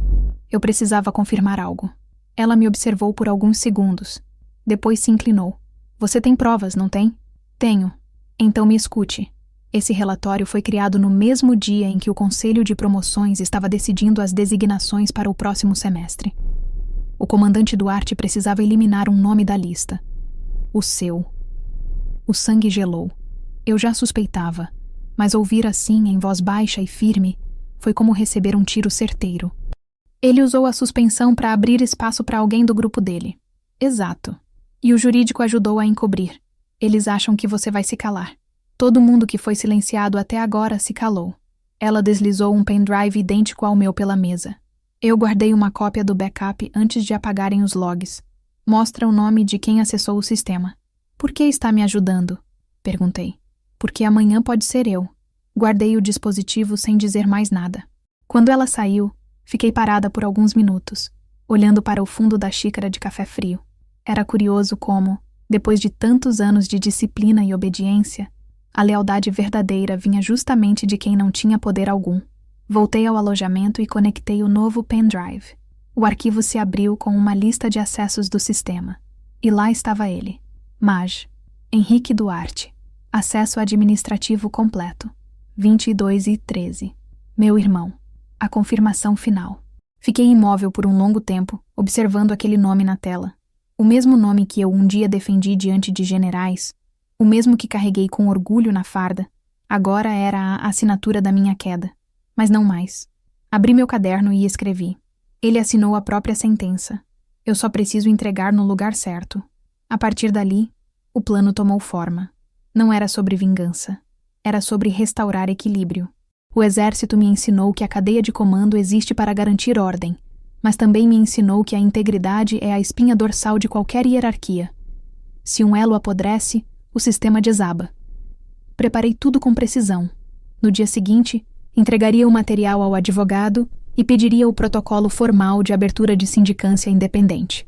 A: Eu precisava confirmar algo. Ela me observou por alguns segundos. Depois se inclinou. "Você tem provas, não tem?" "Tenho." "Então me escute. Esse relatório foi criado no mesmo dia em que o Conselho de Promoções estava decidindo as designações para o próximo semestre. O comandante Duarte precisava eliminar um nome da lista. O seu." O sangue gelou. Eu já suspeitava, mas ouvir assim, em voz baixa e firme, foi como receber um tiro certeiro. Ele usou a suspensão para abrir espaço para alguém do grupo dele. Exato. E o jurídico ajudou a encobrir. Eles acham que você vai se calar. Todo mundo que foi silenciado até agora se calou. Ela deslizou um pendrive idêntico ao meu pela mesa. Eu guardei uma cópia do backup antes de apagarem os logs. Mostra o nome de quem acessou o sistema. "Por que está me ajudando?" perguntei. "Porque amanhã pode ser eu." Guardei o dispositivo sem dizer mais nada. Quando ela saiu, fiquei parada por alguns minutos, olhando para o fundo da xícara de café frio. Era curioso como, depois de tantos anos de disciplina e obediência, a lealdade verdadeira vinha justamente de quem não tinha poder algum. Voltei ao alojamento e conectei o novo pendrive. O arquivo se abriu com uma lista de acessos do sistema. E lá estava ele. Maj. Henrique Duarte. Acesso administrativo completo. 22:13. Meu irmão. A confirmação final. Fiquei imóvel por um longo tempo, observando aquele nome na tela. O mesmo nome que eu um dia defendi diante de generais, o mesmo que carreguei com orgulho na farda, agora era a assinatura da minha queda. Mas não mais. Abri meu caderno e escrevi. Ele assinou a própria sentença. Eu só preciso entregar no lugar certo. A partir dali, O plano tomou forma. Não era sobre vingança. Era sobre restaurar equilíbrio. O exército me ensinou que a cadeia de comando existe para garantir ordem, mas também me ensinou que a integridade é a espinha dorsal de qualquer hierarquia. Se um elo apodrece, o sistema desaba. Preparei tudo com precisão. No dia seguinte, entregaria o material ao advogado e pediria o protocolo formal de abertura de sindicância independente.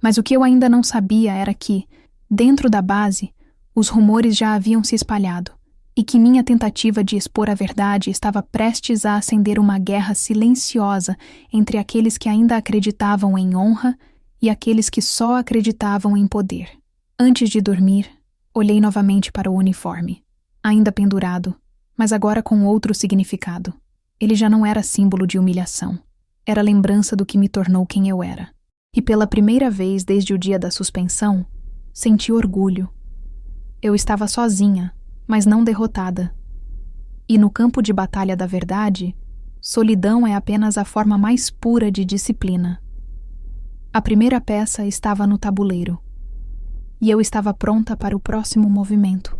A: Mas o que eu ainda não sabia era que, dentro da base, os rumores já haviam se espalhado e que minha tentativa de expor a verdade estava prestes a acender uma guerra silenciosa entre aqueles que ainda acreditavam em honra e aqueles que só acreditavam em poder. Antes de dormir, olhei novamente para o uniforme, ainda pendurado, mas agora com outro significado. Ele já não era símbolo de humilhação. Era lembrança do que me tornou quem eu era. E pela primeira vez desde o dia da suspensão, senti orgulho. Eu estava sozinha, mas não derrotada. E no campo de batalha da verdade, solidão é apenas a forma mais pura de disciplina. A primeira peça estava no tabuleiro. E eu estava pronta para o próximo movimento.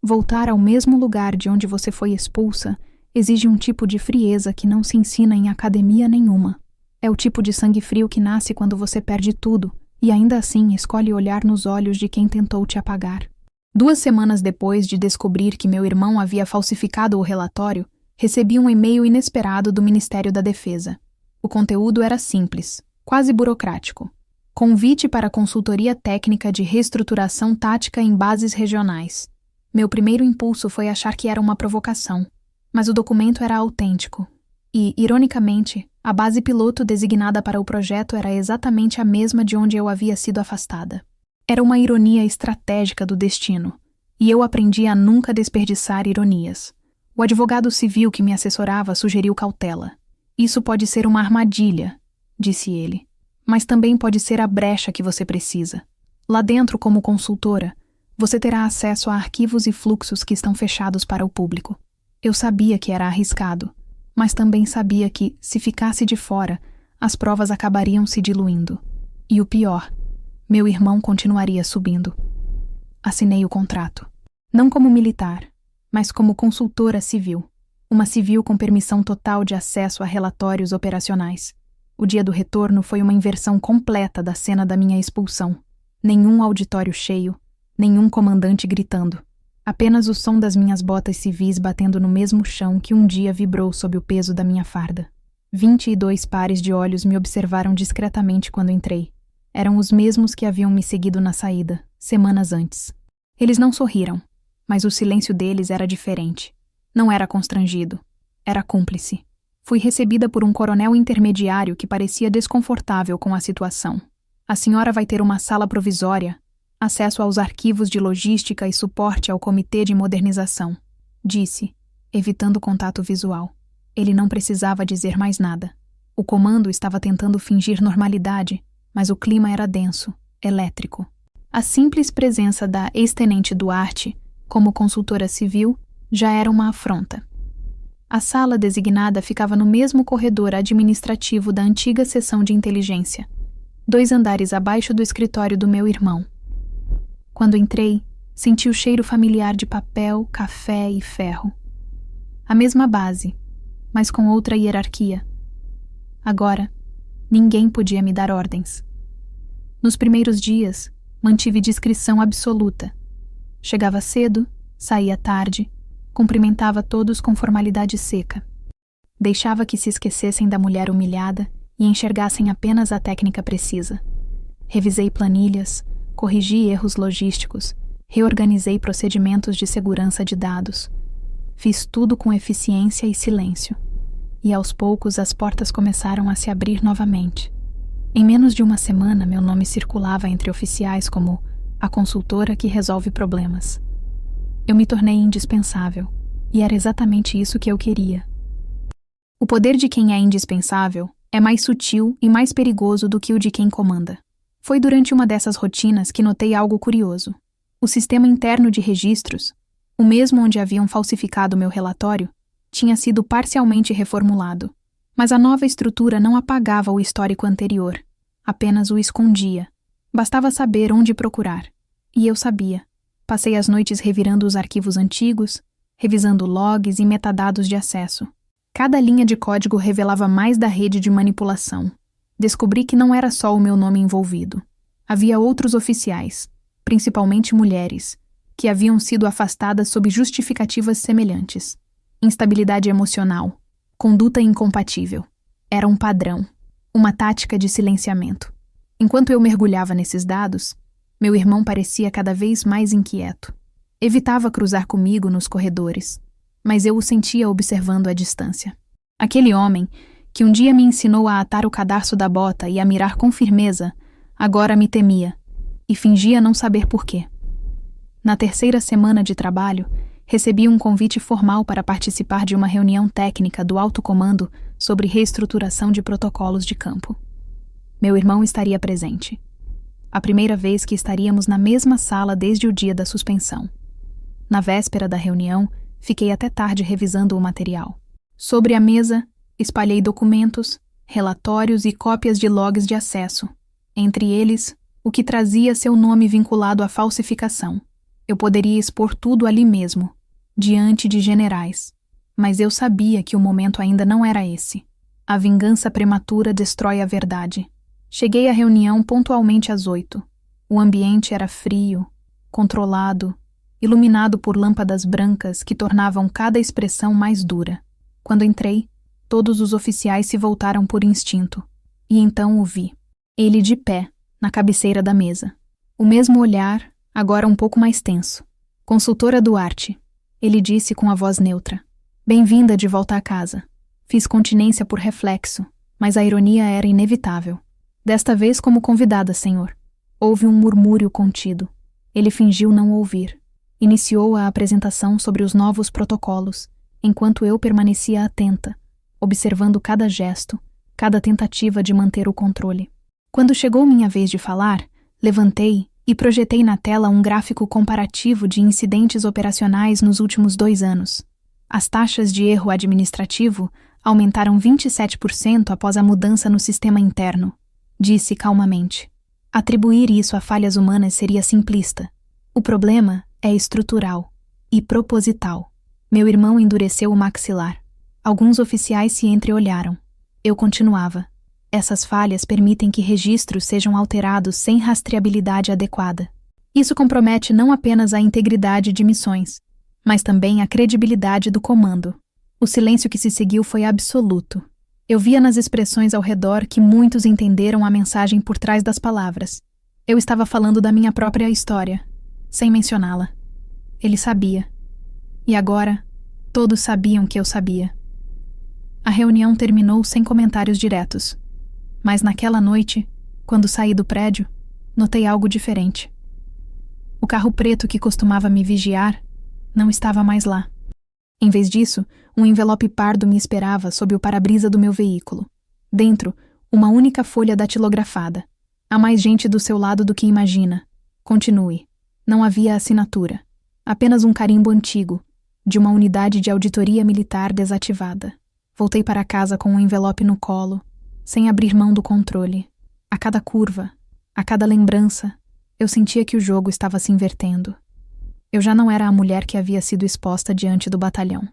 A: Voltar ao mesmo lugar de onde você foi expulsa exige um tipo de frieza que não se ensina em academia nenhuma. É o tipo de sangue frio que nasce quando você perde tudo e ainda assim escolhe olhar nos olhos de quem tentou te apagar. 2 semanas depois de descobrir que meu irmão havia falsificado o relatório, recebi um e-mail inesperado do Ministério da Defesa. O conteúdo era simples, quase burocrático. Convite para consultoria técnica de reestruturação tática em bases regionais. Meu primeiro impulso foi achar que era uma provocação, mas o documento era autêntico. E, ironicamente, a base piloto designada para o projeto era exatamente a mesma de onde eu havia sido afastada. Era uma ironia estratégica do destino, e eu aprendi a nunca desperdiçar ironias. O advogado civil que me assessorava sugeriu cautela. Isso pode ser uma armadilha, disse ele, mas também pode ser a brecha que você precisa. Lá dentro, como consultora, você terá acesso a arquivos e fluxos que estão fechados para o público. Eu sabia que era arriscado, mas também sabia que, se ficasse de fora, as provas acabariam se diluindo. E o pior, meu irmão continuaria subindo. Assinei o contrato. Não como militar, mas como consultora civil. Uma civil com permissão total de acesso a relatórios operacionais. O dia do retorno foi uma inversão completa da cena da minha expulsão. Nenhum auditório cheio, nenhum comandante gritando. Apenas o som das minhas botas civis batendo no mesmo chão que um dia vibrou sob o peso da minha farda. 22 pares de olhos me observaram discretamente quando entrei. Eram os mesmos que haviam me seguido na saída, semanas antes. Eles não sorriram, mas o silêncio deles era diferente. Não era constrangido, era cúmplice. Fui recebida por um coronel intermediário que parecia desconfortável com a situação. A senhora vai ter uma sala provisória, acesso aos arquivos de logística e suporte ao comitê de modernização, disse, evitando contato visual. Ele não precisava dizer mais nada. O comando estava tentando fingir normalidade, mas o clima era denso, elétrico. A simples presença da ex-tenente Duarte, como consultora civil, já era uma afronta. A sala designada ficava no mesmo corredor administrativo da antiga seção de inteligência, 2 andares abaixo do escritório do meu irmão. Quando entrei, senti o cheiro familiar de papel, café e ferro. A mesma base, mas com outra hierarquia. Agora, ninguém podia me dar ordens. Nos primeiros dias, mantive discrição absoluta. Chegava cedo, saía tarde, cumprimentava todos com formalidade seca. Deixava que se esquecessem da mulher humilhada e enxergassem apenas a técnica precisa. Revisei planilhas, corrigi erros logísticos, reorganizei procedimentos de segurança de dados. Fiz tudo com eficiência e silêncio. E aos poucos as portas começaram a se abrir novamente. Em menos de uma semana, meu nome circulava entre oficiais como a consultora que resolve problemas. Eu me tornei indispensável, e era exatamente isso que eu queria. O poder de quem é indispensável é mais sutil e mais perigoso do que o de quem comanda. Foi durante uma dessas rotinas que notei algo curioso. O sistema interno de registros, o mesmo onde haviam falsificado meu relatório, tinha sido parcialmente reformulado, mas a nova estrutura não apagava o histórico anterior, apenas o escondia. Bastava saber onde procurar. E eu sabia. Passei as noites revirando os arquivos antigos, revisando logs e metadados de acesso. Cada linha de código revelava mais da rede de manipulação. Descobri que não era só o meu nome envolvido. Havia outros oficiais, principalmente mulheres, que haviam sido afastadas sob justificativas semelhantes. Instabilidade emocional, conduta incompatível. Era um padrão, uma tática de silenciamento. Enquanto eu mergulhava nesses dados, meu irmão parecia cada vez mais inquieto. Evitava cruzar comigo nos corredores, mas eu o sentia observando à distância. Aquele homem, que um dia me ensinou a atar o cadarço da bota e a mirar com firmeza, agora me temia, e fingia não saber por quê. Na terceira semana de trabalho, recebi um convite formal para participar de uma reunião técnica do alto comando sobre reestruturação de protocolos de campo. Meu irmão estaria presente. A primeira vez que estaríamos na mesma sala desde o dia da suspensão. Na véspera da reunião, fiquei até tarde revisando o material. Sobre a mesa, espalhei documentos, relatórios e cópias de logs de acesso. Entre eles, o que trazia seu nome vinculado à falsificação. Eu poderia expor tudo ali mesmo, diante de generais. Mas eu sabia que o momento ainda não era esse. A vingança prematura destrói a verdade. Cheguei à reunião pontualmente às 8. O ambiente era frio, controlado, iluminado por lâmpadas brancas que tornavam cada expressão mais dura. Quando entrei, todos os oficiais se voltaram por instinto. E então o vi. Ele de pé, na cabeceira da mesa. O mesmo olhar, agora um pouco mais tenso. Consultora Duarte. Ele disse com a voz neutra. Bem-vinda de volta à casa. Fiz continência por reflexo, mas a ironia era inevitável. Desta vez como convidada, senhor. Houve um murmúrio contido. Ele fingiu não ouvir. Iniciou a apresentação sobre os novos protocolos, enquanto eu permanecia atenta, observando cada gesto, cada tentativa de manter o controle. Quando chegou minha vez de falar, levantei e projetei na tela um gráfico comparativo de incidentes operacionais nos últimos 2 anos. As taxas de erro administrativo aumentaram 27% após a mudança no sistema interno. Disse calmamente. Atribuir isso a falhas humanas seria simplista. O problema é estrutural e proposital. Meu irmão endureceu o maxilar. Alguns oficiais se entreolharam. Eu continuava. Essas falhas permitem que registros sejam alterados sem rastreabilidade adequada. Isso compromete não apenas a integridade de missões, mas também a credibilidade do comando. O silêncio que se seguiu foi absoluto. Eu via nas expressões ao redor que muitos entenderam a mensagem por trás das palavras. Eu estava falando da minha própria história, sem mencioná-la. Ele sabia. E agora, todos sabiam que eu sabia. A reunião terminou sem comentários diretos. Mas naquela noite, quando saí do prédio, notei algo diferente. O carro preto que costumava me vigiar não estava mais lá. Em vez disso, um envelope pardo me esperava sob o para-brisa do meu veículo. Dentro, uma única folha datilografada. Há mais gente do seu lado do que imagina. Continue. Não havia assinatura. Apenas um carimbo antigo, de uma unidade de auditoria militar desativada. Voltei para casa com um envelope no colo, sem abrir mão do controle. A cada curva, a cada lembrança, eu sentia que o jogo estava se invertendo. Eu já não era a mulher que havia sido exposta diante do batalhão.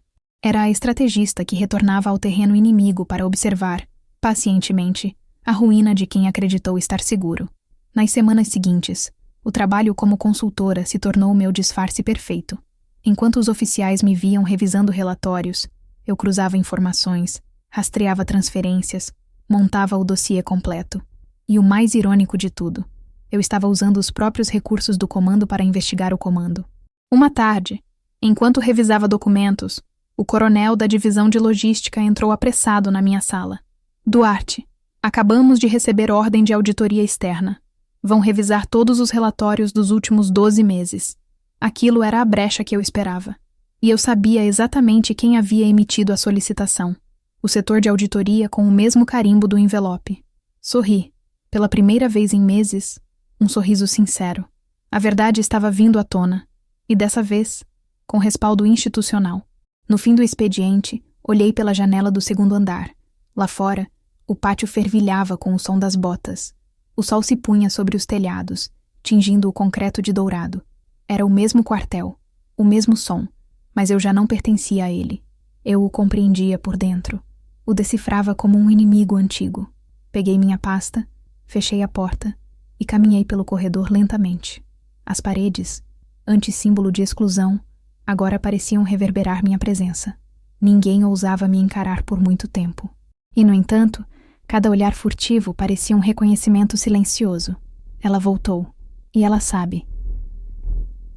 A: Era a estrategista que retornava ao terreno inimigo para observar, pacientemente, a ruína de quem acreditou estar seguro. Nas semanas seguintes, o trabalho como consultora se tornou meu disfarce perfeito. Enquanto os oficiais me viam revisando relatórios, eu cruzava informações, rastreava transferências, montava o dossiê completo. E o mais irônico de tudo, eu estava usando os próprios recursos do comando para investigar o comando. Uma tarde, enquanto revisava documentos, o coronel da divisão de logística entrou apressado na minha sala. Duarte, acabamos de receber ordem de auditoria externa. Vão revisar todos os relatórios dos últimos 12 meses. Aquilo era a brecha que eu esperava. E eu sabia exatamente quem havia emitido a solicitação. O setor de auditoria com o mesmo carimbo do envelope. Sorri. Pela primeira vez em meses, um sorriso sincero. A verdade estava vindo à tona. E dessa vez, com respaldo institucional. No fim do expediente, olhei pela janela do 2º andar. Lá fora, o pátio fervilhava com o som das botas. O sol se punha sobre os telhados, tingindo o concreto de dourado. Era o mesmo quartel, o mesmo som, mas eu já não pertencia a ele. Eu o compreendia por dentro. O decifrava como um inimigo antigo. Peguei minha pasta, fechei a porta e caminhei pelo corredor lentamente. As paredes, antes símbolo de exclusão, agora pareciam reverberar minha presença. Ninguém ousava me encarar por muito tempo. E, no entanto, cada olhar furtivo parecia um reconhecimento silencioso. Ela voltou. E ela sabe.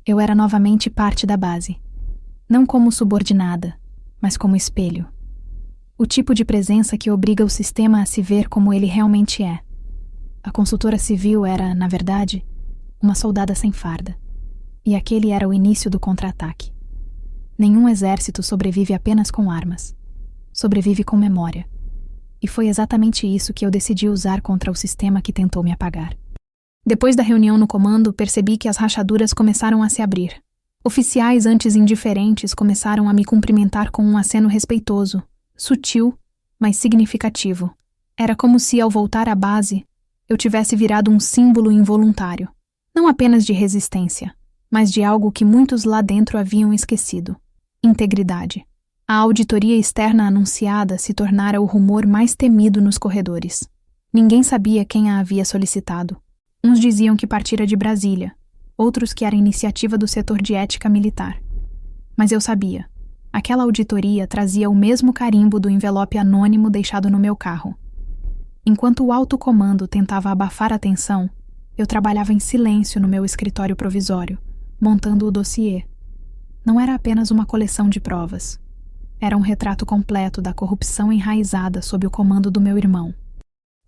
A: Eu era novamente parte da base. Não como subordinada, mas como espelho. O tipo de presença que obriga o sistema a se ver como ele realmente é. A consultora civil era, na verdade, uma soldada sem farda. E aquele era o início do contra-ataque. Nenhum exército sobrevive apenas com armas. Sobrevive com memória. E foi exatamente isso que eu decidi usar contra o sistema que tentou me apagar. Depois da reunião no comando, percebi que as rachaduras começaram a se abrir. Oficiais antes indiferentes começaram a me cumprimentar com um aceno respeitoso, sutil, mas significativo. Era como se, ao voltar à base, eu tivesse virado um símbolo involuntário. Não apenas de resistência, mas de algo que muitos lá dentro haviam esquecido. Integridade. A auditoria externa anunciada se tornara o rumor mais temido nos corredores. Ninguém sabia quem a havia solicitado. Uns diziam que partira de Brasília, outros que era iniciativa do setor de ética militar. Mas eu sabia. Aquela auditoria trazia o mesmo carimbo do envelope anônimo deixado no meu carro. Enquanto o alto comando tentava abafar a tensão, eu trabalhava em silêncio no meu escritório provisório, montando o dossiê. Não era apenas uma coleção de provas. Era um retrato completo da corrupção enraizada sob o comando do meu irmão.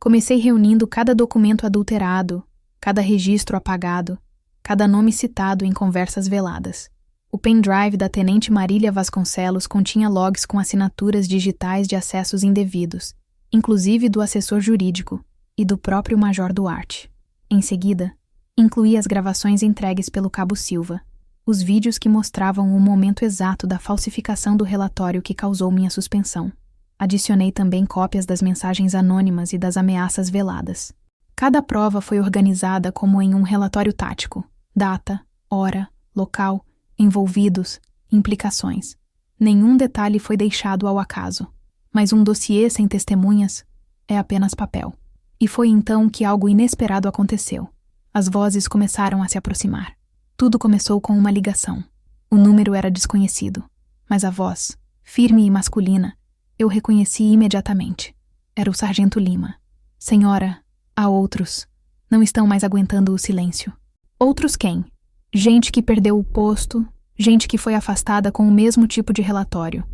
A: Comecei reunindo cada documento adulterado, cada registro apagado, cada nome citado em conversas veladas. O pendrive da tenente Marília Vasconcelos continha logs com assinaturas digitais de acessos indevidos, inclusive do assessor jurídico e do próprio Major Duarte. Em seguida, incluí as gravações entregues pelo Cabo Silva, os vídeos que mostravam o momento exato da falsificação do relatório que causou minha suspensão. Adicionei também cópias das mensagens anônimas e das ameaças veladas. Cada prova foi organizada como em um relatório tático: data, hora, local, envolvidos, implicações. Nenhum detalhe foi deixado ao acaso, mas um dossiê sem testemunhas é apenas papel. E foi então que algo inesperado aconteceu. As vozes começaram a se aproximar. Tudo começou com uma ligação. O número era desconhecido, mas a voz, firme e masculina, eu reconheci imediatamente. Era o Sargento Lima. Senhora, há outros. Não estão mais aguentando o silêncio. Outros quem? Gente que perdeu o posto, gente que foi afastada com o mesmo tipo de relatório.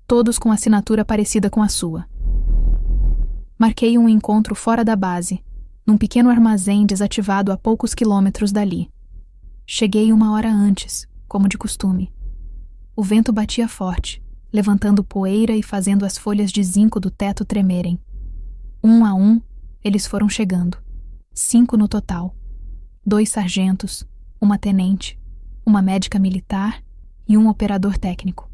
A: Todos com assinatura parecida com a sua. Marquei um encontro fora da base, num pequeno armazém desativado a poucos quilômetros dali. Cheguei 1 hora antes, como de costume. O vento batia forte, levantando poeira e fazendo as folhas de zinco do teto tremerem. Um a um, eles foram chegando. 5 no total. 2 sargentos, uma tenente, uma médica militar e um operador técnico.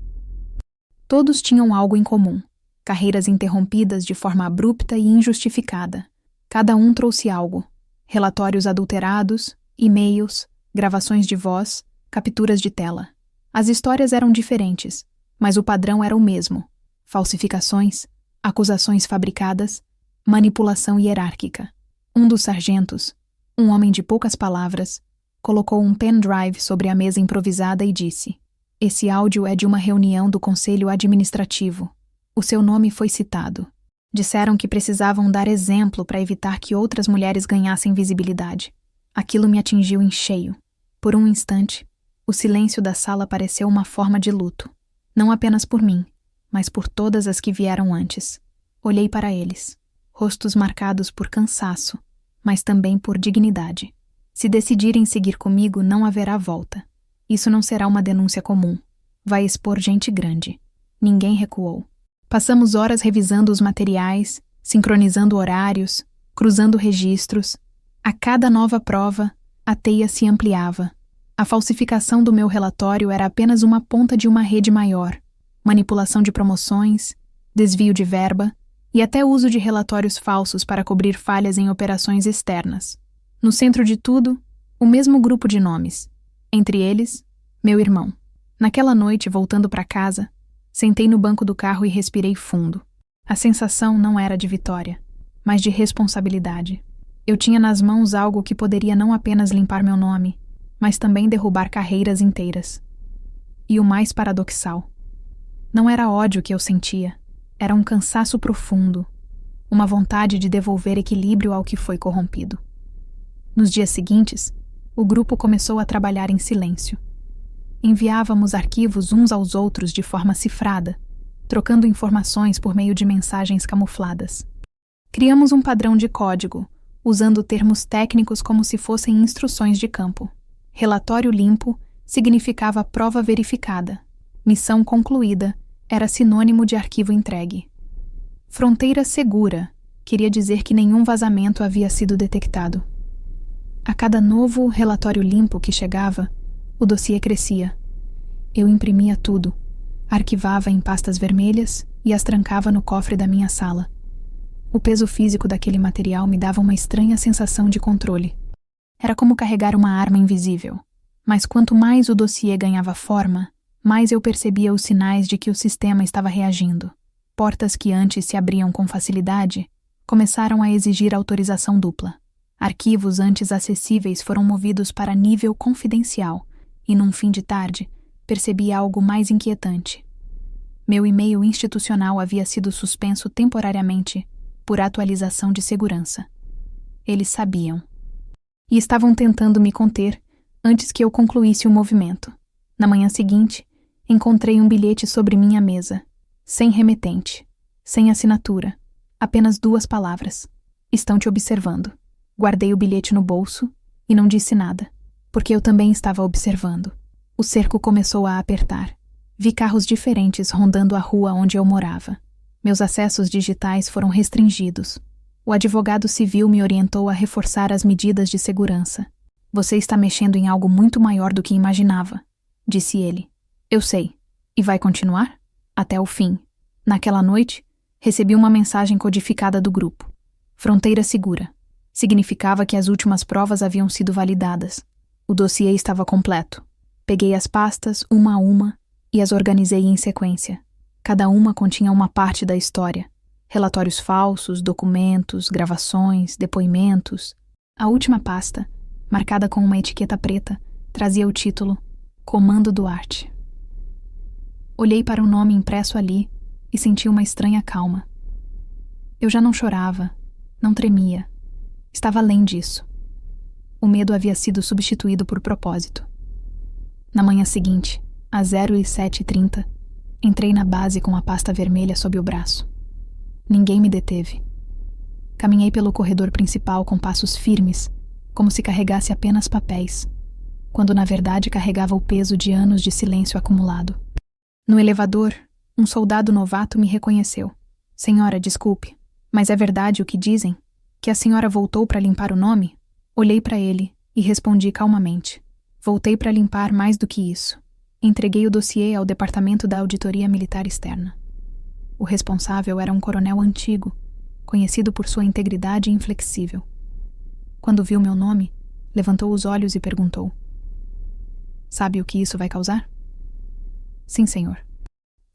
A: Todos tinham algo em comum: carreiras interrompidas de forma abrupta e injustificada. Cada um trouxe algo: relatórios adulterados, e-mails, gravações de voz, capturas de tela. As histórias eram diferentes, mas o padrão era o mesmo: falsificações, acusações fabricadas, manipulação hierárquica. Um dos sargentos, um homem de poucas palavras, colocou um pendrive sobre a mesa improvisada e disse: "Esse áudio é de uma reunião do Conselho Administrativo. O seu nome foi citado. Disseram que precisavam dar exemplo para evitar que outras mulheres ganhassem visibilidade." Aquilo me atingiu em cheio. Por um instante, o silêncio da sala pareceu uma forma de luto. Não apenas por mim, mas por todas as que vieram antes. Olhei para eles. Rostos marcados por cansaço, mas também por dignidade. Se decidirem seguir comigo, não haverá volta. Isso não será uma denúncia comum. Vai expor gente grande. Ninguém recuou. Passamos horas revisando os materiais, sincronizando horários, cruzando registros. A cada nova prova, a teia se ampliava. A falsificação do meu relatório era apenas uma ponta de uma rede maior. Manipulação de promoções, desvio de verba e até uso de relatórios falsos para cobrir falhas em operações externas. No centro de tudo, o mesmo grupo de nomes. Entre eles, meu irmão. Naquela noite, voltando para casa, sentei no banco do carro e respirei fundo. A sensação não era de vitória, mas de responsabilidade. Eu tinha nas mãos algo que poderia não apenas limpar meu nome, mas também derrubar carreiras inteiras. E o mais paradoxal, não era ódio que eu sentia, era um cansaço profundo, uma vontade de devolver equilíbrio ao que foi corrompido. Nos dias seguintes, o grupo começou a trabalhar em silêncio. Enviávamos arquivos uns aos outros de forma cifrada, trocando informações por meio de mensagens camufladas. Criamos um padrão de código, usando termos técnicos como se fossem instruções de campo. Relatório limpo significava prova verificada. Missão concluída era sinônimo de arquivo entregue. Fronteira segura queria dizer que nenhum vazamento havia sido detectado. A cada novo relatório limpo que chegava, o dossiê crescia. Eu imprimia tudo, arquivava em pastas vermelhas e as trancava no cofre da minha sala. O peso físico daquele material me dava uma estranha sensação de controle. Era como carregar uma arma invisível. Mas quanto mais o dossiê ganhava forma, mais eu percebia os sinais de que o sistema estava reagindo. Portas que antes se abriam com facilidade começaram a exigir autorização dupla. Arquivos antes acessíveis foram movidos para nível confidencial e, num fim de tarde, percebi algo mais inquietante. Meu e-mail institucional havia sido suspenso temporariamente por atualização de segurança. Eles sabiam. E estavam tentando me conter antes que eu concluísse o movimento. Na manhã seguinte, encontrei um bilhete sobre minha mesa, sem remetente, sem assinatura, apenas 2 palavras. Estão te observando. Guardei o bilhete no bolso e não disse nada, porque eu também estava observando. O cerco começou a apertar. Vi carros diferentes rondando a rua onde eu morava. Meus acessos digitais foram restringidos. O advogado civil me orientou a reforçar as medidas de segurança. Você está mexendo em algo muito maior do que imaginava, disse ele. Eu sei. E vai continuar? Até o fim. Naquela noite, recebi uma mensagem codificada do grupo. Fronteira segura. Significava que as últimas provas haviam sido validadas. O dossiê estava completo. Peguei as pastas, uma a uma, e as organizei em sequência. Cada uma continha uma parte da história. Relatórios falsos, documentos, gravações, depoimentos. A última pasta, marcada com uma etiqueta preta, trazia o título Comando Duarte. Olhei para o nome impresso ali e senti uma estranha calma. Eu já não chorava, não tremia. Estava além disso. O medo havia sido substituído por propósito. Na manhã seguinte, às 07h30, entrei na base com a pasta vermelha sob o braço. Ninguém me deteve. Caminhei pelo corredor principal com passos firmes, como se carregasse apenas papéis, quando na verdade carregava o peso de anos de silêncio acumulado. No elevador, um soldado novato me reconheceu. Senhora, desculpe, mas é verdade o que dizem? Que a senhora voltou para limpar o nome? Olhei para ele e respondi calmamente. Voltei para limpar mais do que isso. Entreguei o dossiê ao Departamento da Auditoria Militar Externa. O responsável era um coronel antigo, conhecido por sua integridade inflexível. Quando viu meu nome, levantou os olhos e perguntou: Sabe o que isso vai causar? Sim, senhor.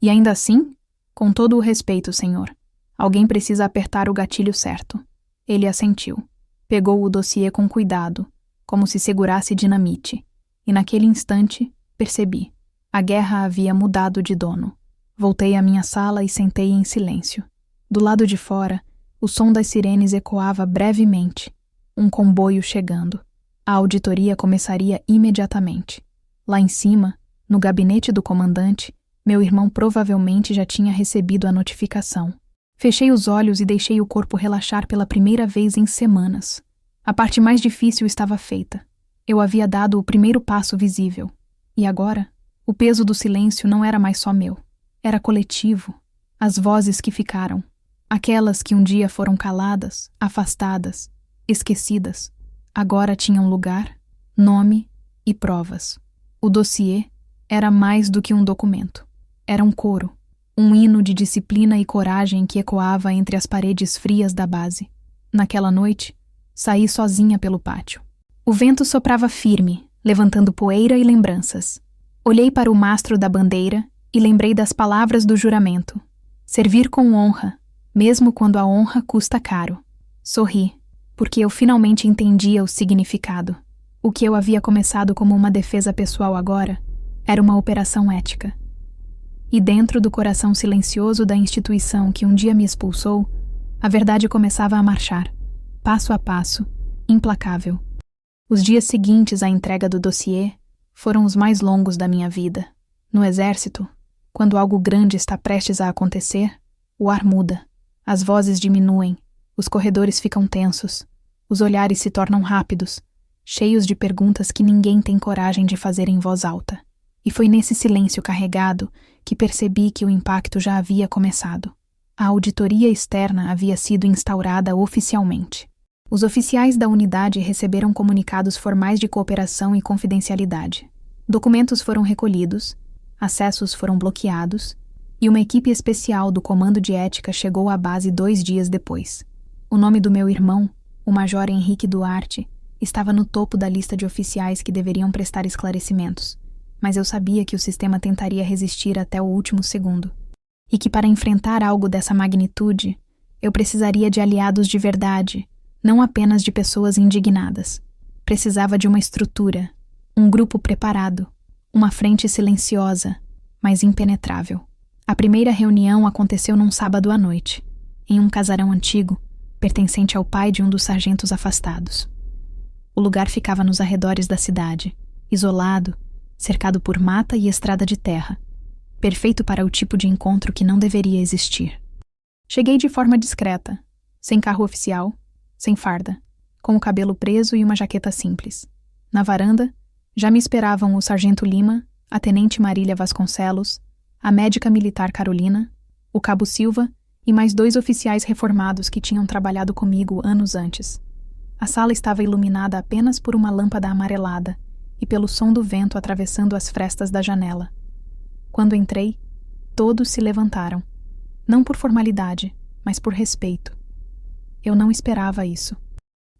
A: E ainda assim? Com todo o respeito, senhor. Alguém precisa apertar o gatilho certo. Ele assentiu. Pegou o dossiê com cuidado, como se segurasse dinamite. E naquele instante, percebi. A guerra havia mudado de dono. Voltei à minha sala e sentei em silêncio. Do lado de fora, o som das sirenes ecoava brevemente. Um comboio chegando. A auditoria começaria imediatamente. Lá em cima, no gabinete do comandante, meu irmão provavelmente já tinha recebido a notificação. Fechei os olhos e deixei o corpo relaxar pela primeira vez em semanas. A parte mais difícil estava feita. Eu havia dado o primeiro passo visível. E agora, o peso do silêncio não era mais só meu. Era coletivo. As vozes que ficaram. Aquelas que um dia foram caladas, afastadas, esquecidas. Agora tinham lugar, nome e provas. O dossiê era mais do que um documento. Era um coro. Um hino de disciplina e coragem que ecoava entre as paredes frias da base. Naquela noite, saí sozinha pelo pátio. O vento soprava firme, levantando poeira e lembranças. Olhei para o mastro da bandeira e lembrei das palavras do juramento. Servir com honra, mesmo quando a honra custa caro. Sorri, porque eu finalmente entendia o significado. O que eu havia começado como uma defesa pessoal agora era uma operação ética. E dentro do coração silencioso da instituição que um dia me expulsou, a verdade começava a marchar, passo a passo, implacável. Os dias seguintes à entrega do dossiê foram os mais longos da minha vida. No exército, quando algo grande está prestes a acontecer, o ar muda, as vozes diminuem, os corredores ficam tensos, os olhares se tornam rápidos, cheios de perguntas que ninguém tem coragem de fazer em voz alta. E foi nesse silêncio carregado que percebi que o impacto já havia começado. A auditoria externa havia sido instaurada oficialmente. Os oficiais da unidade receberam comunicados formais de cooperação e confidencialidade. Documentos foram recolhidos, acessos foram bloqueados, e uma equipe especial do Comando de Ética chegou à base 2 dias depois. O nome do meu irmão, o Major Henrique Duarte, estava no topo da lista de oficiais que deveriam prestar esclarecimentos, mas eu sabia que o sistema tentaria resistir até o último segundo, e que para enfrentar algo dessa magnitude, eu precisaria de aliados de verdade, não apenas de pessoas indignadas. Precisava de uma estrutura, um grupo preparado, uma frente silenciosa, mas impenetrável. A primeira reunião aconteceu num sábado à noite, em um casarão antigo, pertencente ao pai de um dos sargentos afastados. O lugar ficava nos arredores da cidade, isolado, cercado por mata e estrada de terra, perfeito para o tipo de encontro que não deveria existir. Cheguei de forma discreta, sem carro oficial, sem farda, com o cabelo preso e uma jaqueta simples. Na varanda, já me esperavam o sargento Lima, a tenente Marília Vasconcelos, a médica militar Carolina, o cabo Silva e mais 2 oficiais reformados que tinham trabalhado comigo anos antes. A sala estava iluminada apenas por uma lâmpada amarelada e pelo som do vento atravessando as frestas da janela. Quando entrei, todos se levantaram, não por formalidade, mas por respeito. Eu não esperava isso.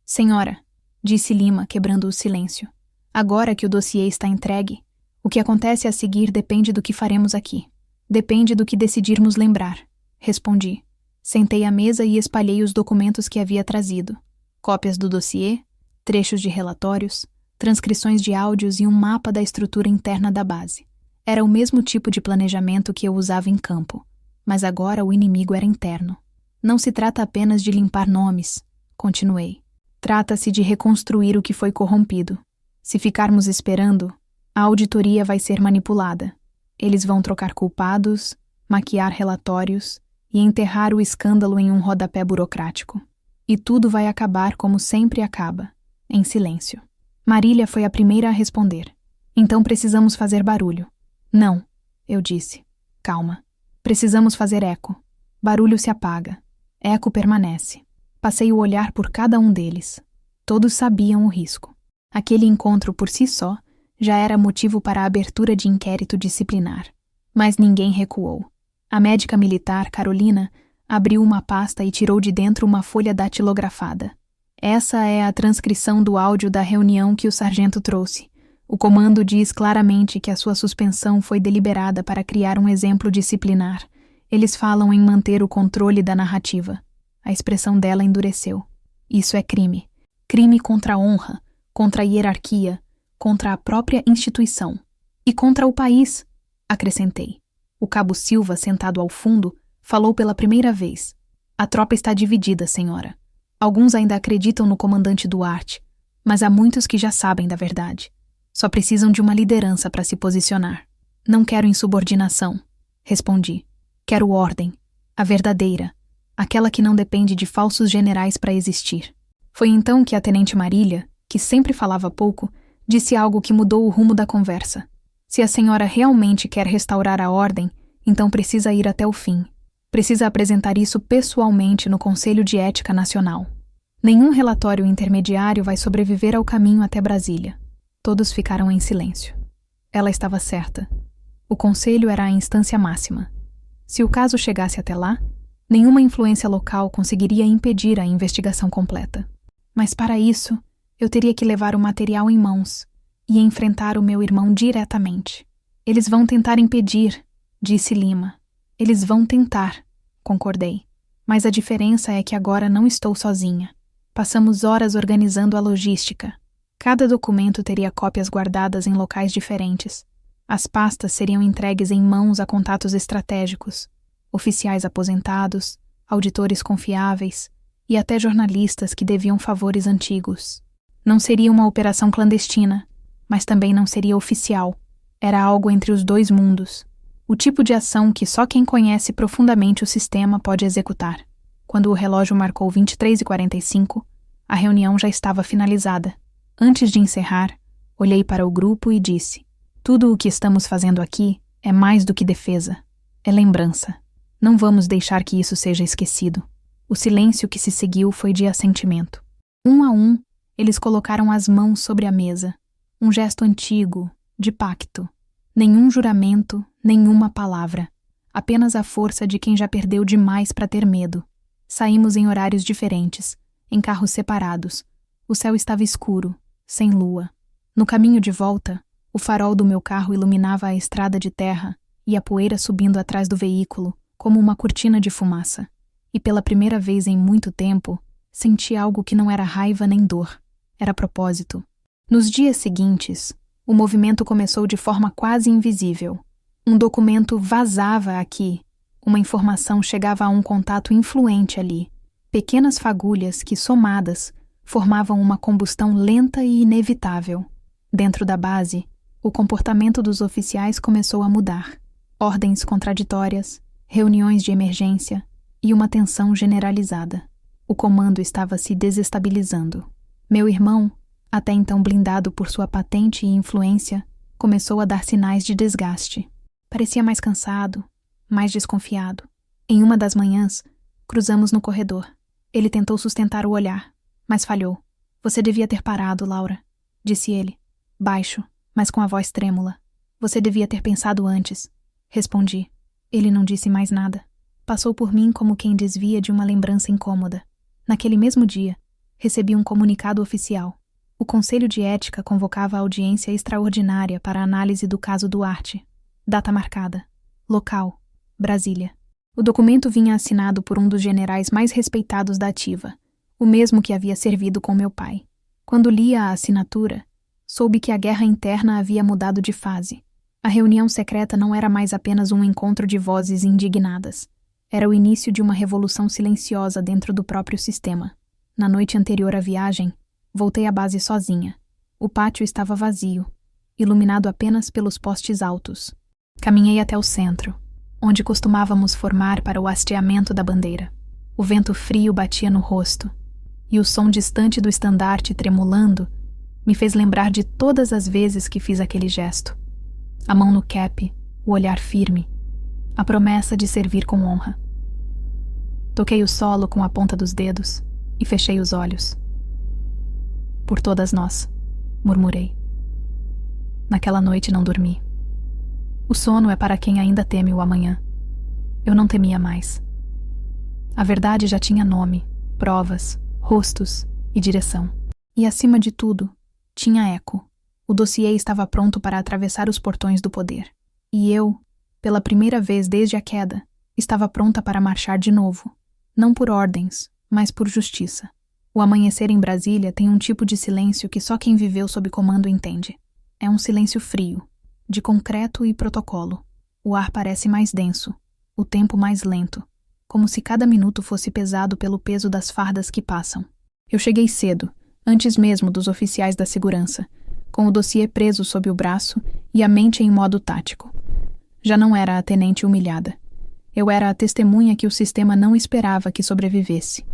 A: Senhora, disse Lima, quebrando o silêncio, agora que o dossiê está entregue, o que acontece a seguir depende do que faremos aqui. Depende do que decidirmos lembrar, respondi. Sentei à mesa e espalhei os documentos que havia trazido. Cópias do dossiê, trechos de relatórios, transcrições de áudios e um mapa da estrutura interna da base. Era o mesmo tipo de planejamento que eu usava em campo, mas agora o inimigo era interno. Não se trata apenas de limpar nomes, continuei. Trata-se de reconstruir o que foi corrompido. Se ficarmos esperando, a auditoria vai ser manipulada. Eles vão trocar culpados, maquiar relatórios e enterrar o escândalo em um rodapé burocrático. E tudo vai acabar como sempre acaba, em silêncio. Marília foi a primeira a responder. Então precisamos fazer barulho. Não, eu disse. Calma. Precisamos fazer eco. Barulho se apaga. Eco permanece. Passei o olhar por cada um deles. Todos sabiam o risco. Aquele encontro por si só já era motivo para a abertura de inquérito disciplinar. Mas ninguém recuou. A médica militar, Carolina, abriu uma pasta e tirou de dentro uma folha datilografada. Essa é a transcrição do áudio da reunião que o sargento trouxe. O comando diz claramente que a sua suspensão foi deliberada para criar um exemplo disciplinar. Eles falam em manter o controle da narrativa. A expressão dela endureceu. Isso é crime. Crime contra a honra, contra a hierarquia, contra a própria instituição. E contra o país, acrescentei. O cabo Silva, sentado ao fundo, falou pela primeira vez. A tropa está dividida, senhora. Alguns ainda acreditam no comandante Duarte, mas há muitos que já sabem da verdade. Só precisam de uma liderança para se posicionar. Não quero insubordinação, respondi. Quero ordem, a verdadeira, aquela que não depende de falsos generais para existir. Foi então que a tenente Marília, que sempre falava pouco, disse algo que mudou o rumo da conversa. Se a senhora realmente quer restaurar a ordem, então precisa ir até o fim. Precisa apresentar isso pessoalmente no Conselho de Ética Nacional. Nenhum relatório intermediário vai sobreviver ao caminho até Brasília. Todos ficaram em silêncio. Ela estava certa. O Conselho era a instância máxima. Se o caso chegasse até lá, nenhuma influência local conseguiria impedir a investigação completa. Mas para isso, eu teria que levar o material em mãos. e enfrentar o meu irmão diretamente. Eles vão tentar impedir, disse Lima. Eles vão tentar, concordei. Mas a diferença é que agora não estou sozinha. Passamos horas organizando a logística. Cada documento teria cópias guardadas em locais diferentes. As pastas seriam entregues em mãos a contatos estratégicos, oficiais aposentados, auditores confiáveis e até jornalistas que deviam favores antigos. Não seria uma operação clandestina, mas também não seria oficial. Era algo entre os dois mundos. O tipo de ação que só quem conhece profundamente o sistema pode executar. Quando o relógio marcou 23h45, a reunião já estava finalizada. Antes de encerrar, olhei para o grupo e disse: tudo o que estamos fazendo aqui é mais do que defesa. É lembrança. Não vamos deixar que isso seja esquecido. O silêncio que se seguiu foi de assentimento. Um a um, eles colocaram as mãos sobre a mesa. Um gesto antigo, de pacto. Nenhum juramento, nenhuma palavra. Apenas a força de quem já perdeu demais para ter medo. Saímos em horários diferentes, em carros separados. O céu estava escuro, sem lua. No caminho de volta, o farol do meu carro iluminava a estrada de terra e a poeira subindo atrás do veículo, como uma cortina de fumaça. E pela primeira vez em muito tempo, senti algo que não era raiva nem dor. Era propósito. Nos dias seguintes, o movimento começou de forma quase invisível. Um documento vazava aqui. Uma informação chegava a um contato influente ali. Pequenas fagulhas que, somadas, formavam uma combustão lenta e inevitável. Dentro da base, o comportamento dos oficiais começou a mudar. Ordens contraditórias, reuniões de emergência e uma tensão generalizada. O comando estava se desestabilizando. Meu irmão, até então blindado por sua patente e influência, começou a dar sinais de desgaste. Parecia mais cansado, mais desconfiado. Em uma das manhãs, cruzamos no corredor. Ele tentou sustentar o olhar, mas falhou. Você devia ter parado, Laura, disse ele, baixo, mas com a voz trêmula. Você devia ter pensado antes. Respondi. Ele não disse mais nada. Passou por mim como quem desvia de uma lembrança incômoda. Naquele mesmo dia, recebi um comunicado oficial. O Conselho de Ética convocava a audiência extraordinária para a análise do caso Duarte. Data marcada. Local: Brasília. O documento vinha assinado por um dos generais mais respeitados da ativa, o mesmo que havia servido com meu pai. Quando li a assinatura, soube que a guerra interna havia mudado de fase. A reunião secreta não era mais apenas um encontro de vozes indignadas. Era o início de uma revolução silenciosa dentro do próprio sistema. Na noite anterior à viagem, voltei à base sozinha. O pátio estava vazio, iluminado apenas pelos postes altos. Caminhei até o centro, onde costumávamos formar para o hasteamento da bandeira. O vento frio batia no rosto, e o som distante do estandarte tremulando me fez lembrar de todas as vezes que fiz aquele gesto. A mão no cap, o olhar firme, a promessa de servir com honra. Toquei o solo com a ponta dos dedos e fechei os olhos. Por todas nós, murmurei. Naquela noite não dormi. O sono é para quem ainda teme o amanhã. Eu não temia mais. A verdade já tinha nome, provas, rostos e direção. E acima de tudo, tinha eco. O dossiê estava pronto para atravessar os portões do poder. E eu, pela primeira vez desde a queda, estava pronta para marchar de novo. Não por ordens, mas por justiça. O amanhecer em Brasília tem um tipo de silêncio que só quem viveu sob comando entende. É um silêncio frio, de concreto e protocolo. O ar parece mais denso, o tempo mais lento, como se cada minuto fosse pesado pelo peso das fardas que passam. Eu cheguei cedo, antes mesmo dos oficiais da segurança, com o dossiê preso sob o braço e a mente em modo tático. Já não era a tenente humilhada. Eu era a testemunha que o sistema não esperava que sobrevivesse.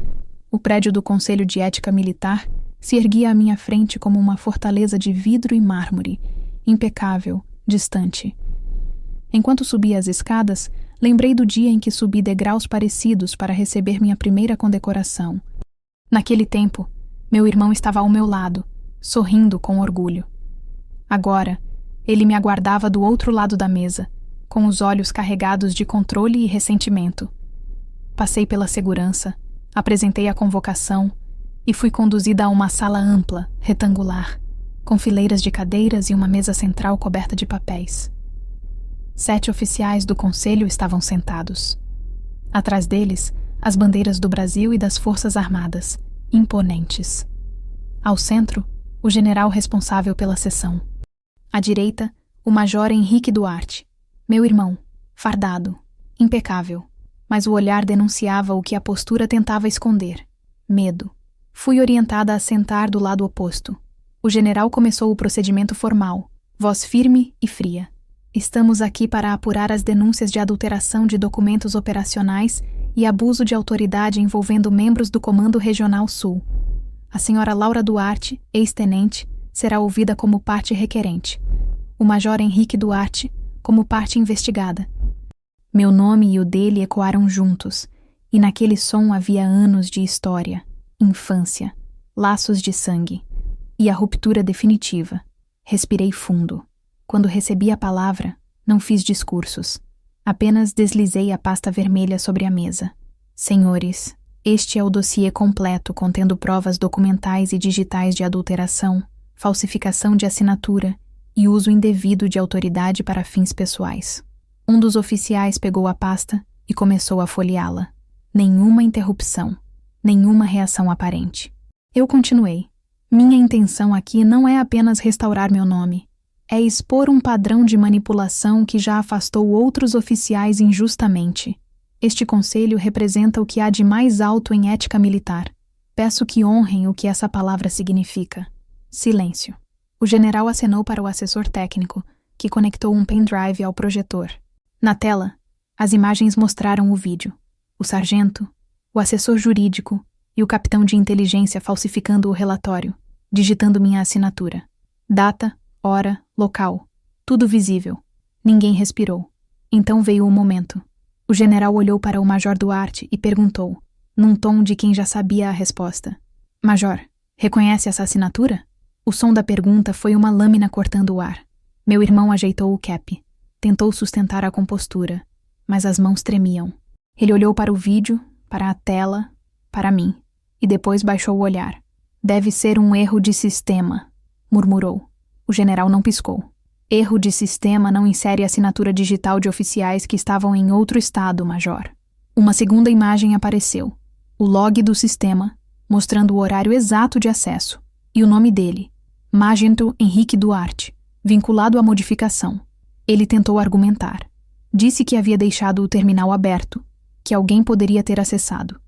A: O prédio do Conselho de Ética Militar se erguia à minha frente como uma fortaleza de vidro e mármore, impecável, distante. Enquanto subia as escadas, lembrei do dia em que subi degraus parecidos para receber minha primeira condecoração. Naquele tempo, meu irmão estava ao meu lado, sorrindo com orgulho. Agora, ele me aguardava do outro lado da mesa, com os olhos carregados de controle e ressentimento. Passei pela segurança, apresentei a convocação e fui conduzida a uma sala ampla, retangular, com fileiras de cadeiras e uma mesa central coberta de papéis. 7 oficiais do conselho estavam sentados. Atrás deles, as bandeiras do Brasil e das Forças Armadas, imponentes. Ao centro, o general responsável pela sessão. À direita, o major Henrique Duarte, meu irmão, fardado, impecável, mas o olhar denunciava o que a postura tentava esconder: medo. Fui orientada a sentar do lado oposto. O general começou o procedimento formal, voz firme e fria. Estamos aqui para apurar as denúncias de adulteração de documentos operacionais e abuso de autoridade envolvendo membros do Comando Regional Sul. A senhora Laura Duarte, ex-tenente, será ouvida como parte requerente. O major Henrique Duarte, como parte investigada. Meu nome e o dele ecoaram juntos, e naquele som havia anos de história, infância, laços de sangue, e a ruptura definitiva. Respirei fundo. Quando recebi a palavra, não fiz discursos. Apenas deslizei a pasta vermelha sobre a mesa. Senhores, este é o dossiê completo contendo provas documentais e digitais de adulteração, falsificação de assinatura e uso indevido de autoridade para fins pessoais. Um dos oficiais pegou a pasta e começou a folheá-la. Nenhuma interrupção, nenhuma reação aparente. Eu continuei. Minha intenção aqui não é apenas restaurar meu nome. É expor um padrão de manipulação que já afastou outros oficiais injustamente. Este conselho representa o que há de mais alto em ética militar. Peço que honrem o que essa palavra significa. Silêncio. O general acenou para o assessor técnico, que conectou um pendrive ao projetor. Na tela, as imagens mostraram o vídeo. O sargento, o assessor jurídico e o capitão de inteligência falsificando o relatório, digitando minha assinatura. Data, hora, local. Tudo visível. Ninguém respirou. Então veio o momento. O general olhou para o major Duarte e perguntou, num tom de quem já sabia a resposta. Major, reconhece essa assinatura? O som da pergunta foi uma lâmina cortando o ar. Meu irmão ajeitou o cap. Tentou sustentar a compostura, mas as mãos tremiam. Ele olhou para o vídeo, para a tela, para mim, e depois baixou o olhar. Deve ser um erro de sistema, murmurou. O general não piscou. Erro de sistema não insere a assinatura digital de oficiais que estavam em outro estado, major. Uma segunda imagem apareceu. O log do sistema, mostrando o horário exato de acesso, e o nome dele, Magento Henrique Duarte, vinculado à modificação. Ele tentou argumentar. Disse que havia deixado o terminal aberto, que alguém poderia ter acessado.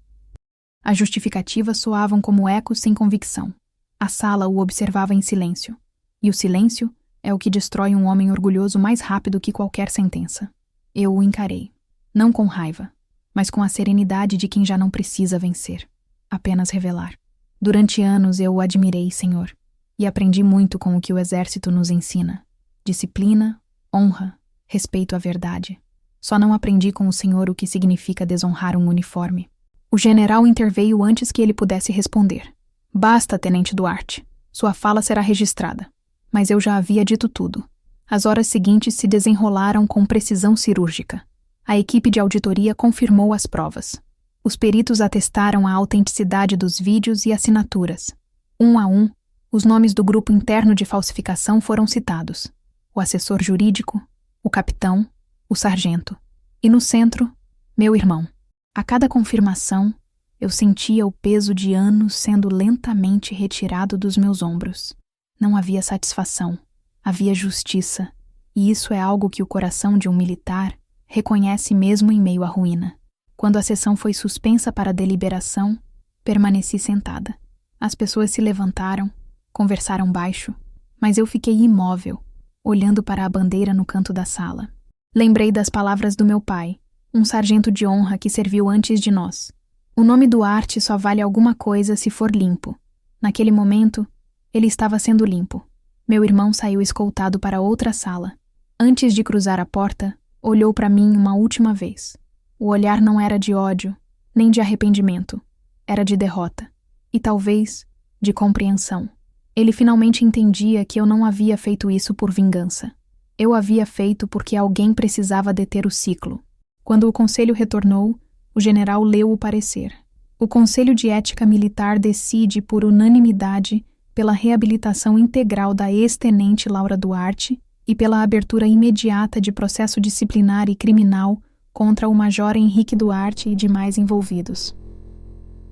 A: As justificativas soavam como ecos sem convicção. A sala o observava em silêncio. E o silêncio é o que destrói um homem orgulhoso mais rápido que qualquer sentença. Eu o encarei. Não com raiva, mas com a serenidade de quem já não precisa vencer. Apenas revelar. Durante anos eu o admirei, senhor, e aprendi muito com o que o exército nos ensina. Disciplina, honra, respeito à verdade. Só não aprendi com o senhor o que significa desonrar um uniforme. O general interveio antes que ele pudesse responder. Basta, tenente Duarte. Sua fala será registrada. Mas eu já havia dito tudo. As horas seguintes se desenrolaram com precisão cirúrgica. A equipe de auditoria confirmou as provas. Os peritos atestaram a autenticidade dos vídeos e assinaturas. Um a um, os nomes do grupo interno de falsificação foram citados. O assessor jurídico, o capitão, o sargento. E no centro, meu irmão. A cada confirmação, eu sentia o peso de anos sendo lentamente retirado dos meus ombros. Não havia satisfação, havia justiça, e isso é algo que o coração de um militar reconhece mesmo em meio à ruína. Quando a sessão foi suspensa para deliberação, permaneci sentada. As pessoas se levantaram, conversaram baixo, mas eu fiquei imóvel, olhando para a bandeira no canto da sala. Lembrei das palavras do meu pai, um sargento de honra que serviu antes de nós. O nome Duarte só vale alguma coisa se for limpo. Naquele momento, ele estava sendo limpo. Meu irmão saiu escoltado para outra sala. Antes de cruzar a porta, olhou para mim uma última vez. O olhar não era de ódio, nem de arrependimento. Era de derrota. E talvez, de compreensão. Ele finalmente entendia que eu não havia feito isso por vingança. Eu havia feito porque alguém precisava deter o ciclo. Quando o conselho retornou, o general leu o parecer. O Conselho de Ética Militar decide por unanimidade pela reabilitação integral da ex-tenente Laura Duarte e pela abertura imediata de processo disciplinar e criminal contra o Major Henrique Duarte e demais envolvidos.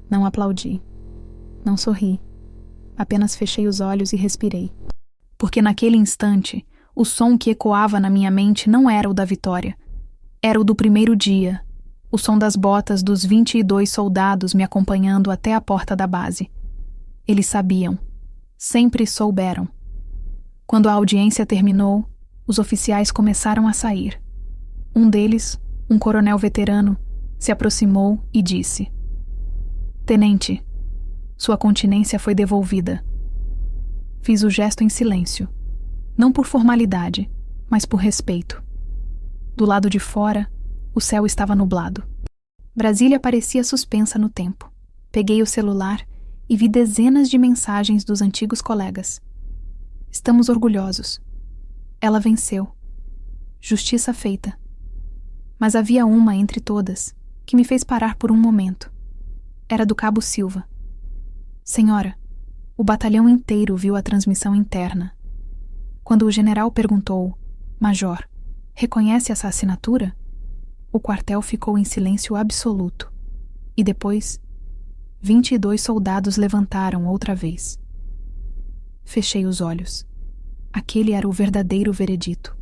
A: Não aplaudi. Não sorri. Apenas fechei os olhos e respirei. Porque naquele instante, o som que ecoava na minha mente não era o da vitória. Era o do primeiro dia, o som das botas dos 22 soldados me acompanhando até a porta da base. Eles sabiam. Sempre souberam. Quando a audiência terminou, os oficiais começaram a sair. Um deles, um coronel veterano, se aproximou e disse: "Tenente, sua continência foi devolvida." Fiz o gesto em silêncio. Não por formalidade, mas por respeito. Do lado de fora, o céu estava nublado. Brasília parecia suspensa no tempo. Peguei o celular e vi dezenas de mensagens dos antigos colegas. Estamos orgulhosos. Ela venceu. Justiça feita. Mas havia uma entre todas que me fez parar por um momento. Era do Cabo Silva. Senhora, o batalhão inteiro viu a transmissão interna. Quando o general perguntou: "Major, reconhece essa assinatura?" O quartel ficou em silêncio absoluto. E depois, 22 soldados levantaram outra vez. Fechei os olhos. Aquele era o verdadeiro veredito.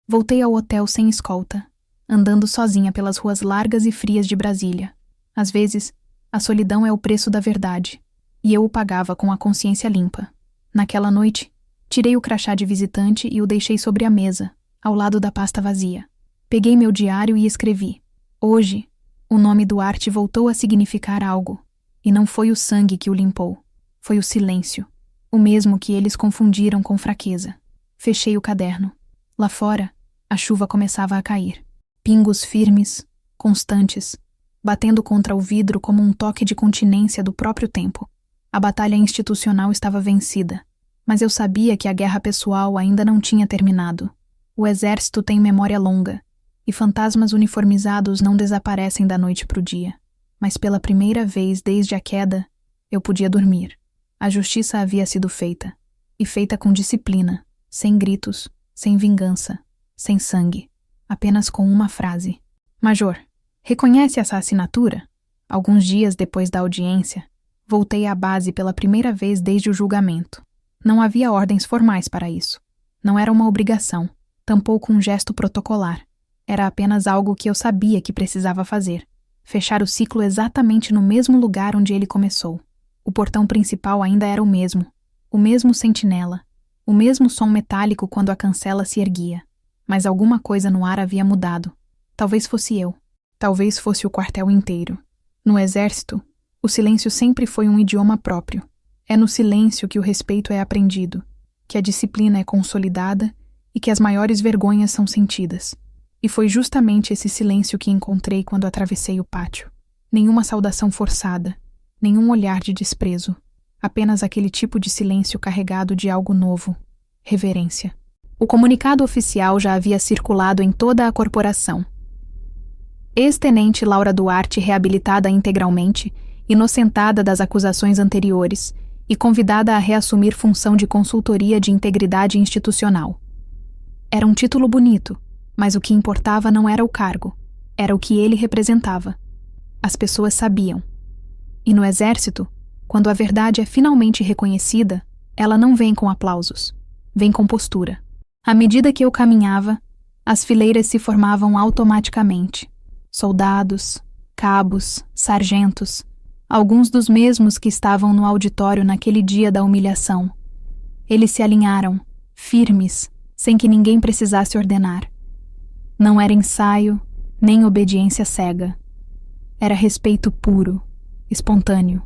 A: Voltei ao hotel sem escolta, andando sozinha pelas ruas largas e frias de Brasília. Às vezes, a solidão é o preço da verdade, e eu o pagava com a consciência limpa. Naquela noite, tirei o crachá de visitante e o deixei sobre a mesa, ao lado da pasta vazia. Peguei meu diário e escrevi: "Hoje, o nome Duarte voltou a significar algo, e não foi o sangue que o limpou, foi o silêncio, o mesmo que eles confundiram com fraqueza." Fechei o caderno. Lá fora, a chuva começava a cair. Pingos firmes, constantes, batendo contra o vidro como um toque de continência do próprio tempo. A batalha institucional estava vencida, mas eu sabia que a guerra pessoal ainda não tinha terminado. O exército tem memória longa, e fantasmas uniformizados não desaparecem da noite para o dia. Mas pela primeira vez desde a queda, eu podia dormir. A justiça havia sido feita, e feita com disciplina, sem gritos, sem vingança, sem sangue, apenas com uma frase: "Major, reconhece essa assinatura?" Alguns dias depois da audiência, voltei à base pela primeira vez desde o julgamento. Não havia ordens formais para isso. Não era uma obrigação, tampouco um gesto protocolar. Era apenas algo que eu sabia que precisava fazer. Fechar o ciclo exatamente no mesmo lugar onde ele começou. O portão principal ainda era o mesmo sentinela, o mesmo som metálico quando a cancela se erguia. Mas alguma coisa no ar havia mudado. Talvez fosse eu. Talvez fosse o quartel inteiro. No exército, o silêncio sempre foi um idioma próprio. É no silêncio que o respeito é aprendido, que a disciplina é consolidada e que as maiores vergonhas são sentidas. E foi justamente esse silêncio que encontrei quando atravessei o pátio. Nenhuma saudação forçada, nenhum olhar de desprezo. Apenas aquele tipo de silêncio carregado de algo novo. Reverência. O comunicado oficial já havia circulado em toda a corporação. Ex-tenente Laura Duarte reabilitada integralmente, inocentada das acusações anteriores e convidada a reassumir função de consultoria de integridade institucional. Era um título bonito, mas o que importava não era o cargo, era o que ele representava. As pessoas sabiam. E no exército, quando a verdade é finalmente reconhecida, ela não vem com aplausos, vem com postura. À medida que eu caminhava, as fileiras se formavam automaticamente. Soldados, cabos, sargentos, alguns dos mesmos que estavam no auditório naquele dia da humilhação. Eles se alinharam, firmes, sem que ninguém precisasse ordenar. Não era ensaio, nem obediência cega. Era respeito puro, espontâneo.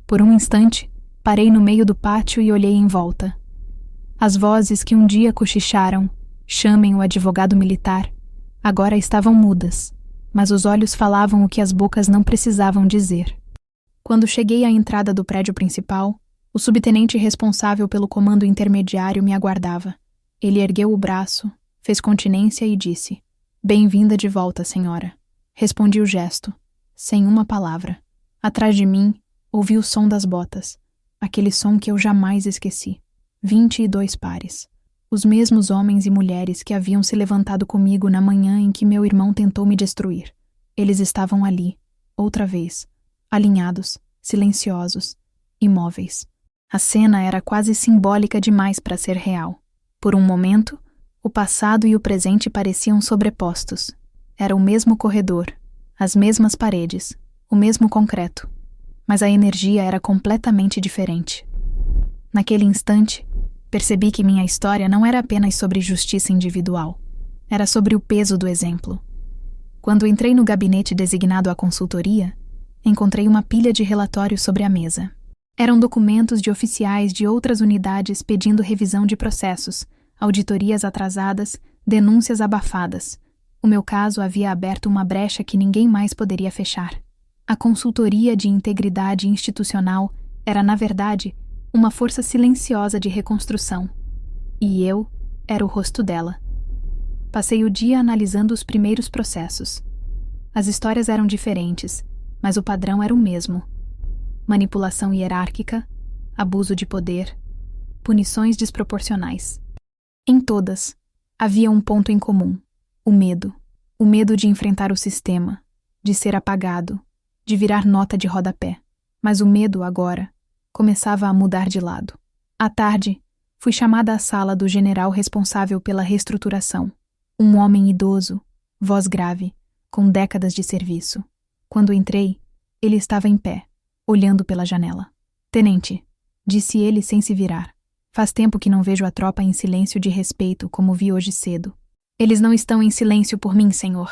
A: Por um instante, parei no meio do pátio e olhei em volta. As vozes que um dia cochicharam, "Chamem o advogado militar", agora estavam mudas, mas os olhos falavam o que as bocas não precisavam dizer. Quando cheguei à entrada do prédio principal, o subtenente responsável pelo comando intermediário me aguardava. Ele ergueu o braço, fez continência e disse: "Bem-vinda de volta, senhora." Respondi o gesto, sem uma palavra. Atrás de mim, ouvi o som das botas. Aquele som que eu jamais esqueci. 22 pares. Os mesmos homens e mulheres que haviam se levantado comigo na manhã em que meu irmão tentou me destruir. Eles estavam ali, outra vez, alinhados, silenciosos, imóveis. A cena era quase simbólica demais para ser real. Por um momento, o passado e o presente pareciam sobrepostos. Era o mesmo corredor, as mesmas paredes, o mesmo concreto. Mas a energia era completamente diferente. Naquele instante, percebi que minha história não era apenas sobre justiça individual. Era sobre o peso do exemplo. Quando entrei no gabinete designado à consultoria, encontrei uma pilha de relatórios sobre a mesa. Eram documentos de oficiais de outras unidades pedindo revisão de processos, auditorias atrasadas, denúncias abafadas. O meu caso havia aberto uma brecha que ninguém mais poderia fechar. A consultoria de integridade institucional era, na verdade, uma força silenciosa de reconstrução. E eu era o rosto dela. Passei o dia analisando os primeiros processos. As histórias eram diferentes, mas o padrão era o mesmo. Manipulação hierárquica, abuso de poder, punições desproporcionais. Em todas, havia um ponto em comum: o medo. O medo de enfrentar o sistema, de ser apagado, de virar nota de rodapé. Mas o medo, agora, começava a mudar de lado. À tarde, fui chamada à sala do general responsável pela reestruturação. Um homem idoso, voz grave, com décadas de serviço. Quando entrei, ele estava em pé, olhando pela janela. "Tenente", disse ele sem se virar. "Faz tempo que não vejo a tropa em silêncio de respeito como vi hoje cedo." "Eles não estão em silêncio por mim, senhor",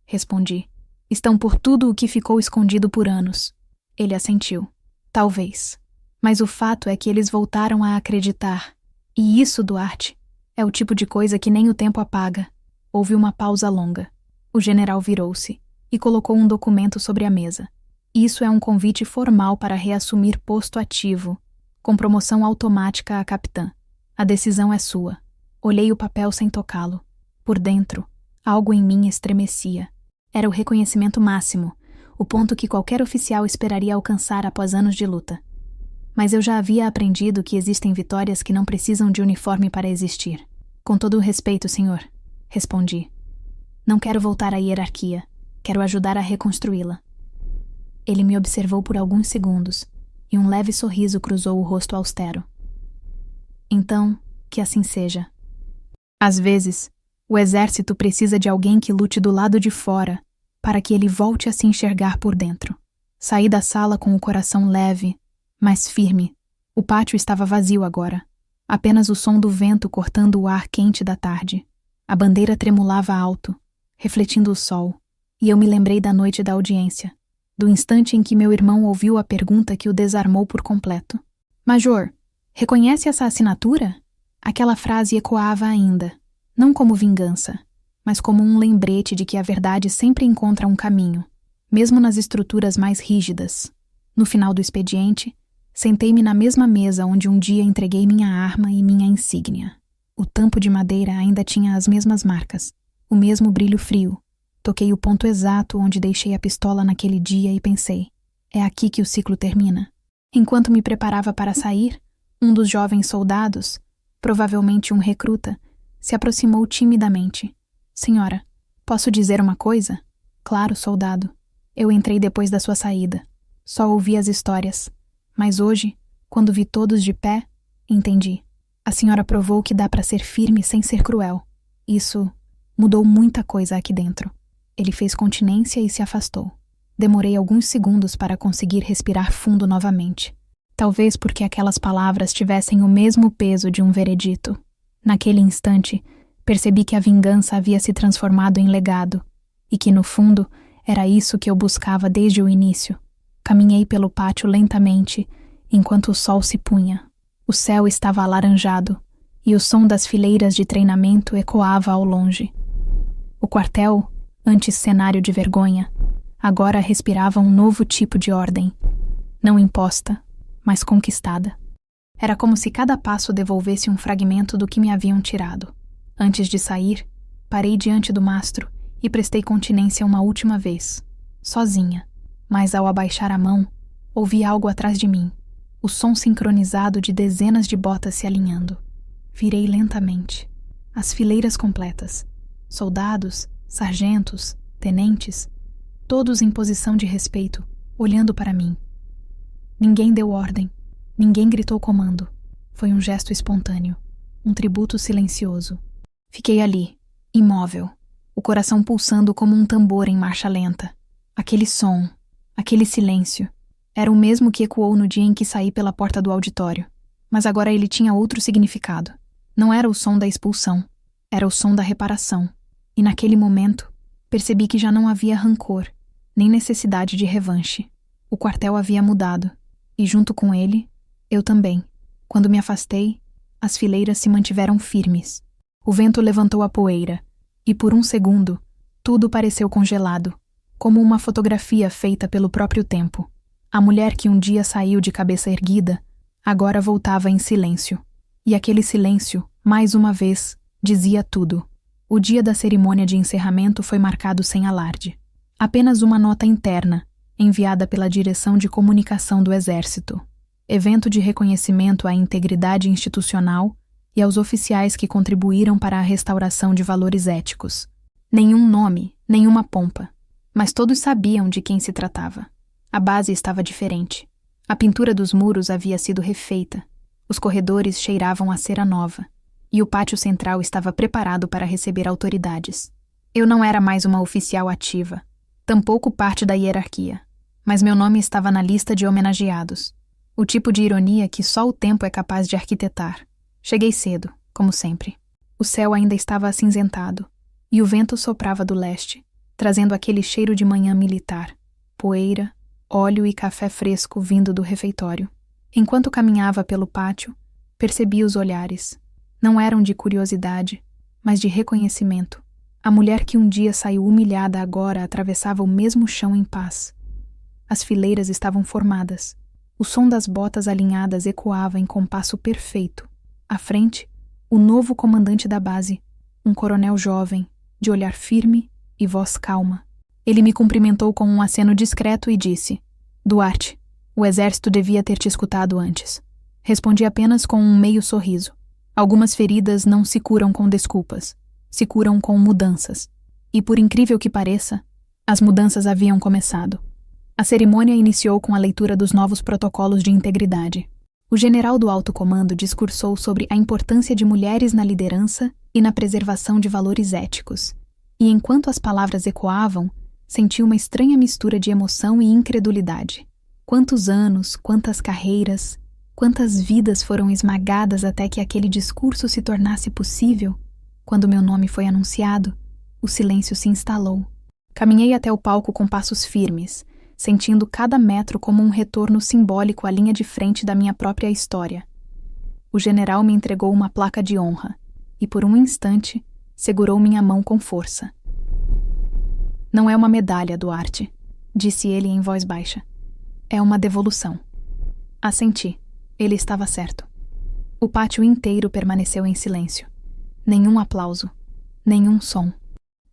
A: respondi. "Estão por tudo o que ficou escondido por anos." Ele assentiu. "Talvez. Mas o fato é que eles voltaram a acreditar. E isso, Duarte, é o tipo de coisa que nem o tempo apaga." Houve uma pausa longa. O general virou-se e colocou um documento sobre a mesa. "Isso é um convite formal para reassumir posto ativo, com promoção automática a capitã. A decisão é sua." Olhei o papel sem tocá-lo. Por dentro, algo em mim estremecia. Era o reconhecimento máximo, o ponto que qualquer oficial esperaria alcançar após anos de luta. Mas eu já havia aprendido que existem vitórias que não precisam de uniforme para existir. "Com todo o respeito, senhor", respondi. "Não quero voltar à hierarquia. Quero ajudar a reconstruí-la." Ele me observou por alguns segundos, e um leve sorriso cruzou o rosto austero. "Então, que assim seja. Às vezes, o exército precisa de alguém que lute do lado de fora, para que ele volte a se enxergar por dentro." Saí da sala com o coração leve, mas firme. O pátio estava vazio agora. Apenas o som do vento cortando o ar quente da tarde. A bandeira tremulava alto, refletindo o sol, e eu me lembrei da noite da audiência, do instante em que meu irmão ouviu a pergunta que o desarmou por completo. "Major, reconhece essa assinatura?" Aquela frase ecoava ainda, não como vingança, mas como um lembrete de que a verdade sempre encontra um caminho, mesmo nas estruturas mais rígidas. No final do expediente, sentei-me na mesma mesa onde um dia entreguei minha arma e minha insígnia. O tampo de madeira ainda tinha as mesmas marcas, o mesmo brilho frio. Toquei o ponto exato onde deixei a pistola naquele dia e pensei: é aqui que o ciclo termina. Enquanto me preparava para sair, um dos jovens soldados, provavelmente um recruta, se aproximou timidamente. "Senhora, posso dizer uma coisa?" "Claro, soldado. Eu entrei depois da sua saída. Só ouvi as histórias. Mas hoje, quando vi todos de pé, entendi. A senhora provou que dá para ser firme sem ser cruel. Isso mudou muita coisa aqui dentro." Ele fez continência e se afastou. Demorei alguns segundos para conseguir respirar fundo novamente. Talvez porque aquelas palavras tivessem o mesmo peso de um veredito. Naquele instante, percebi que a vingança havia se transformado em legado, e que, no fundo, era isso que eu buscava desde o início. Caminhei pelo pátio lentamente, enquanto o sol se punha. O céu estava alaranjado, e o som das fileiras de treinamento ecoava ao longe. O quartel, antes cenário de vergonha, agora respirava um novo tipo de ordem, não imposta, mas conquistada. Era como se cada passo devolvesse um fragmento do que me haviam tirado. Antes de sair, parei diante do mastro e prestei continência uma última vez, sozinha, mas ao abaixar a mão, ouvi algo atrás de mim. o som sincronizado de dezenas de botas se alinhando. Virei lentamente. As fileiras completas. Soldados, sargentos, tenentes, todos em posição de respeito, olhando para mim. Ninguém deu ordem, ninguém gritou comando. Foi um gesto espontâneo, um tributo silencioso. Fiquei ali, imóvel, o coração pulsando como um tambor em marcha lenta. Aquele som, aquele silêncio, era o mesmo que ecoou no dia em que saí pela porta do auditório, mas agora ele tinha outro significado. Não era o som da expulsão, era o som da reparação. E naquele momento, percebi que já não havia rancor, nem necessidade de revanche. O quartel havia mudado, e junto com ele, eu também. Quando me afastei, as fileiras se mantiveram firmes. O vento levantou a poeira, e por um segundo, tudo pareceu congelado, como uma fotografia feita pelo próprio tempo. A mulher que um dia saiu de cabeça erguida, agora voltava em silêncio. E aquele silêncio, mais uma vez, dizia tudo. O dia da cerimônia de encerramento foi marcado sem alarde. Apenas uma nota interna, enviada pela Direção de Comunicação do Exército. Evento de reconhecimento à integridade institucional e aos oficiais que contribuíram para a restauração de valores éticos. Nenhum nome, nenhuma pompa. Mas todos sabiam de quem se tratava. A base estava diferente. A pintura dos muros havia sido refeita. Os corredores cheiravam a cera nova. E o pátio central estava preparado para receber autoridades. Eu não era mais uma oficial ativa, tampouco parte da hierarquia, mas meu nome estava na lista de homenageados. O tipo de ironia que só o tempo é capaz de arquitetar. Cheguei cedo, como sempre. O céu ainda estava acinzentado, e o vento soprava do leste, trazendo aquele cheiro de manhã militar, poeira, óleo e café fresco vindo do refeitório. Enquanto caminhava pelo pátio, percebi os olhares. Não eram de curiosidade, mas de reconhecimento. A mulher que um dia saiu humilhada agora atravessava o mesmo chão em paz. As fileiras estavam formadas. O som das botas alinhadas ecoava em compasso perfeito. À frente, o novo comandante da base, um coronel jovem, de olhar firme e voz calma. Ele me cumprimentou com um aceno discreto e disse: Duarte, o exército devia ter te escutado antes. Respondi apenas com um meio sorriso. Algumas feridas não se curam com desculpas, se curam com mudanças. E por incrível que pareça, as mudanças haviam começado. A cerimônia iniciou com a leitura dos novos protocolos de integridade. O general do alto comando discursou sobre a importância de mulheres na liderança e na preservação de valores éticos. E enquanto as palavras ecoavam, senti uma estranha mistura de emoção e incredulidade. Quantos anos, quantas carreiras, quantas vidas foram esmagadas até que aquele discurso se tornasse possível? Quando meu nome foi anunciado, o silêncio se instalou. Caminhei até o palco com passos firmes, sentindo cada metro como um retorno simbólico à linha de frente da minha própria história. O general me entregou uma placa de honra e, por um instante, segurou minha mão com força. Não é uma medalha, Duarte, disse ele em voz baixa. É uma devolução. Assenti. Ele estava certo. O pátio inteiro permaneceu em silêncio. Nenhum aplauso, nenhum som.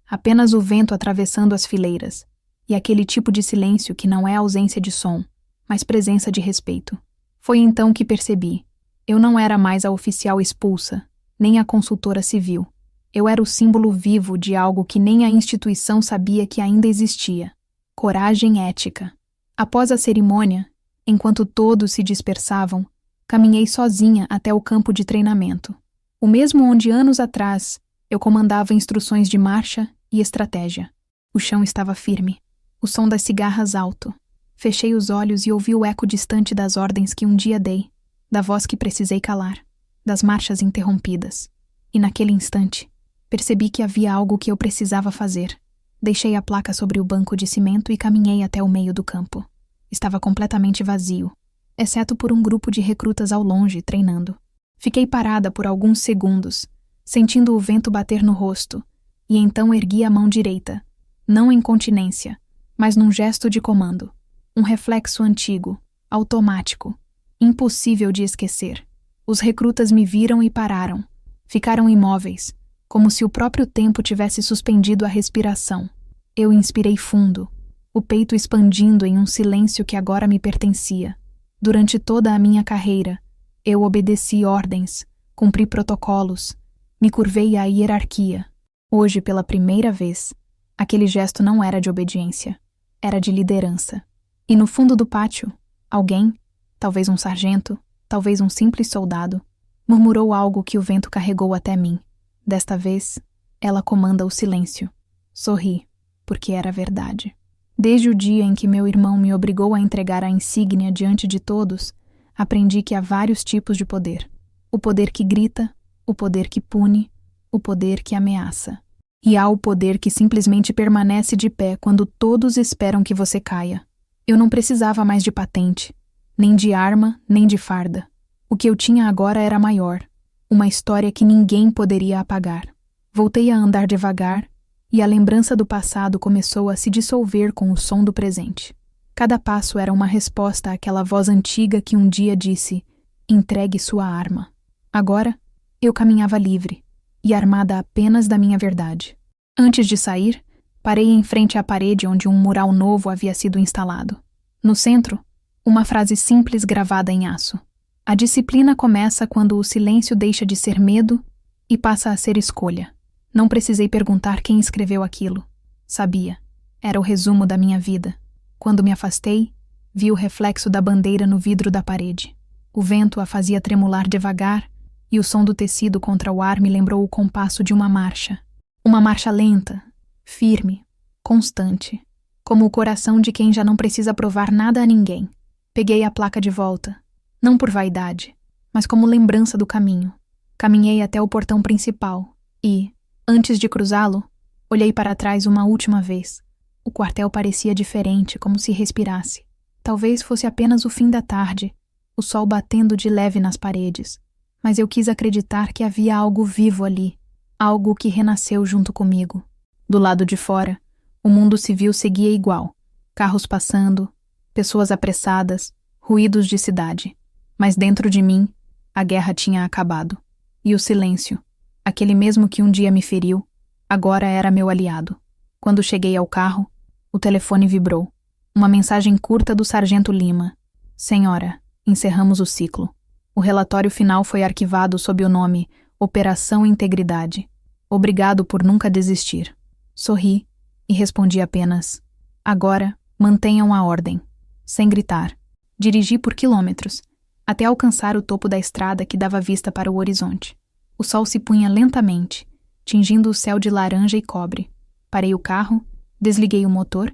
A: Apenas o vento atravessando as fileiras, e aquele tipo de silêncio que não é ausência de som, mas presença de respeito. Foi então que percebi. Eu não era mais a oficial expulsa, nem a consultora civil. Eu era o símbolo vivo de algo que nem a instituição sabia que ainda existia. Coragem ética. Após a cerimônia, enquanto todos se dispersavam, caminhei sozinha até o campo de treinamento. O mesmo onde anos atrás eu comandava instruções de marcha e estratégia. O chão estava firme. O som das cigarras alto. Fechei os olhos e ouvi o eco distante das ordens que um dia dei, da voz que precisei calar, das marchas interrompidas. E naquele instante, percebi que havia algo que eu precisava fazer. Deixei a placa sobre o banco de cimento e caminhei até o meio do campo. Estava completamente vazio, exceto por um grupo de recrutas ao longe, treinando. Fiquei parada por alguns segundos, sentindo o vento bater no rosto, e então ergui a mão direita, não em continência, mas num gesto de comando. Um reflexo antigo, automático, impossível de esquecer. Os recrutas me viram e pararam. Ficaram imóveis, como se o próprio tempo tivesse suspendido a respiração. Eu inspirei fundo, o peito expandindo em um silêncio que agora me pertencia. Durante toda a minha carreira, eu obedeci ordens, cumpri protocolos, me curvei à hierarquia. Hoje, pela primeira vez, aquele gesto não era de obediência, era de liderança. E no fundo do pátio, alguém, talvez um sargento, talvez um simples soldado, murmurou algo que o vento carregou até mim. Desta vez, ela comanda o silêncio. Sorri, porque era verdade. Desde o dia em que meu irmão me obrigou a entregar a insígnia diante de todos, aprendi que há vários tipos de poder. O poder que grita, o poder que pune, o poder que ameaça. E há o poder que simplesmente permanece de pé quando todos esperam que você caia. Eu não precisava mais de patente, nem de arma, nem de farda. O que eu tinha agora era maior, uma história que ninguém poderia apagar. Voltei a andar devagar, e a lembrança do passado começou a se dissolver com o som do presente. Cada passo era uma resposta àquela voz antiga que um dia disse: entregue sua arma. Agora, eu caminhava livre, e armada apenas da minha verdade. Antes de sair, parei em frente à parede onde um mural novo havia sido instalado. No centro, uma frase simples gravada em aço. A disciplina começa quando o silêncio deixa de ser medo e passa a ser escolha. Não precisei perguntar quem escreveu aquilo. Sabia. Era o resumo da minha vida. Quando me afastei, vi o reflexo da bandeira no vidro da parede. O vento a fazia tremular devagar e o som do tecido contra o ar me lembrou o compasso de uma marcha. Uma marcha lenta, firme, constante, como o coração de quem já não precisa provar nada a ninguém. Peguei a placa de volta. Não por vaidade, mas como lembrança do caminho. Caminhei até o portão principal e, antes de cruzá-lo, olhei para trás uma última vez. O quartel parecia diferente, como se respirasse. Talvez fosse apenas o fim da tarde, o sol batendo de leve nas paredes. Mas eu quis acreditar que havia algo vivo ali, algo que renasceu junto comigo. Do lado de fora, o mundo civil seguia igual. Carros passando, pessoas apressadas, ruídos de cidade. Mas dentro de mim, a guerra tinha acabado. E o silêncio, aquele mesmo que um dia me feriu, agora era meu aliado. Quando cheguei ao carro, o telefone vibrou. Uma mensagem curta do Sargento Lima. Senhora, encerramos o ciclo. O relatório final foi arquivado sob o nome Operação Integridade. Obrigado por nunca desistir. Sorri e respondi apenas: agora, mantenham a ordem. Sem gritar. Dirigi por quilômetros, até alcançar o topo da estrada que dava vista para o horizonte. O sol se punha lentamente, tingindo o céu de laranja e cobre. Parei o carro, desliguei o motor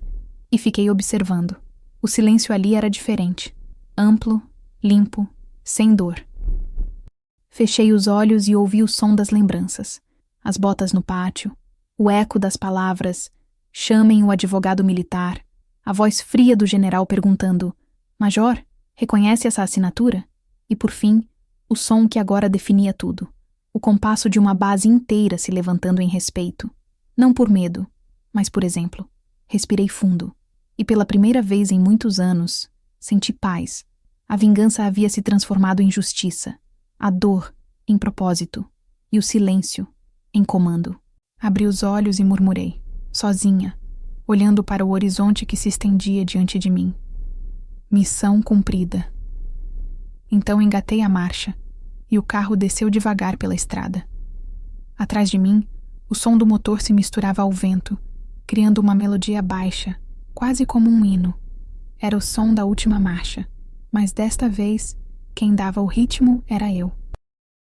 A: e fiquei observando. O silêncio ali era diferente. Amplo, limpo, sem dor. Fechei os olhos e ouvi o som das lembranças. As botas no pátio, o eco das palavras: chamem o advogado militar, a voz fria do general perguntando: Major, reconhece essa assinatura? E por fim, o som que agora definia tudo. O compasso de uma base inteira se levantando em respeito. Não por medo, mas por exemplo. Respirei fundo. E pela primeira vez em muitos anos, senti paz. A vingança havia se transformado em justiça. A dor, em propósito. E o silêncio, em comando. Abri os olhos e murmurei, sozinha, olhando para o horizonte que se estendia diante de mim. Missão cumprida. Então engatei a marcha, e o carro desceu devagar pela estrada. Atrás de mim, o som do motor se misturava ao vento, criando uma melodia baixa, quase como um hino. Era o som da última marcha, mas desta vez, quem dava o ritmo era eu.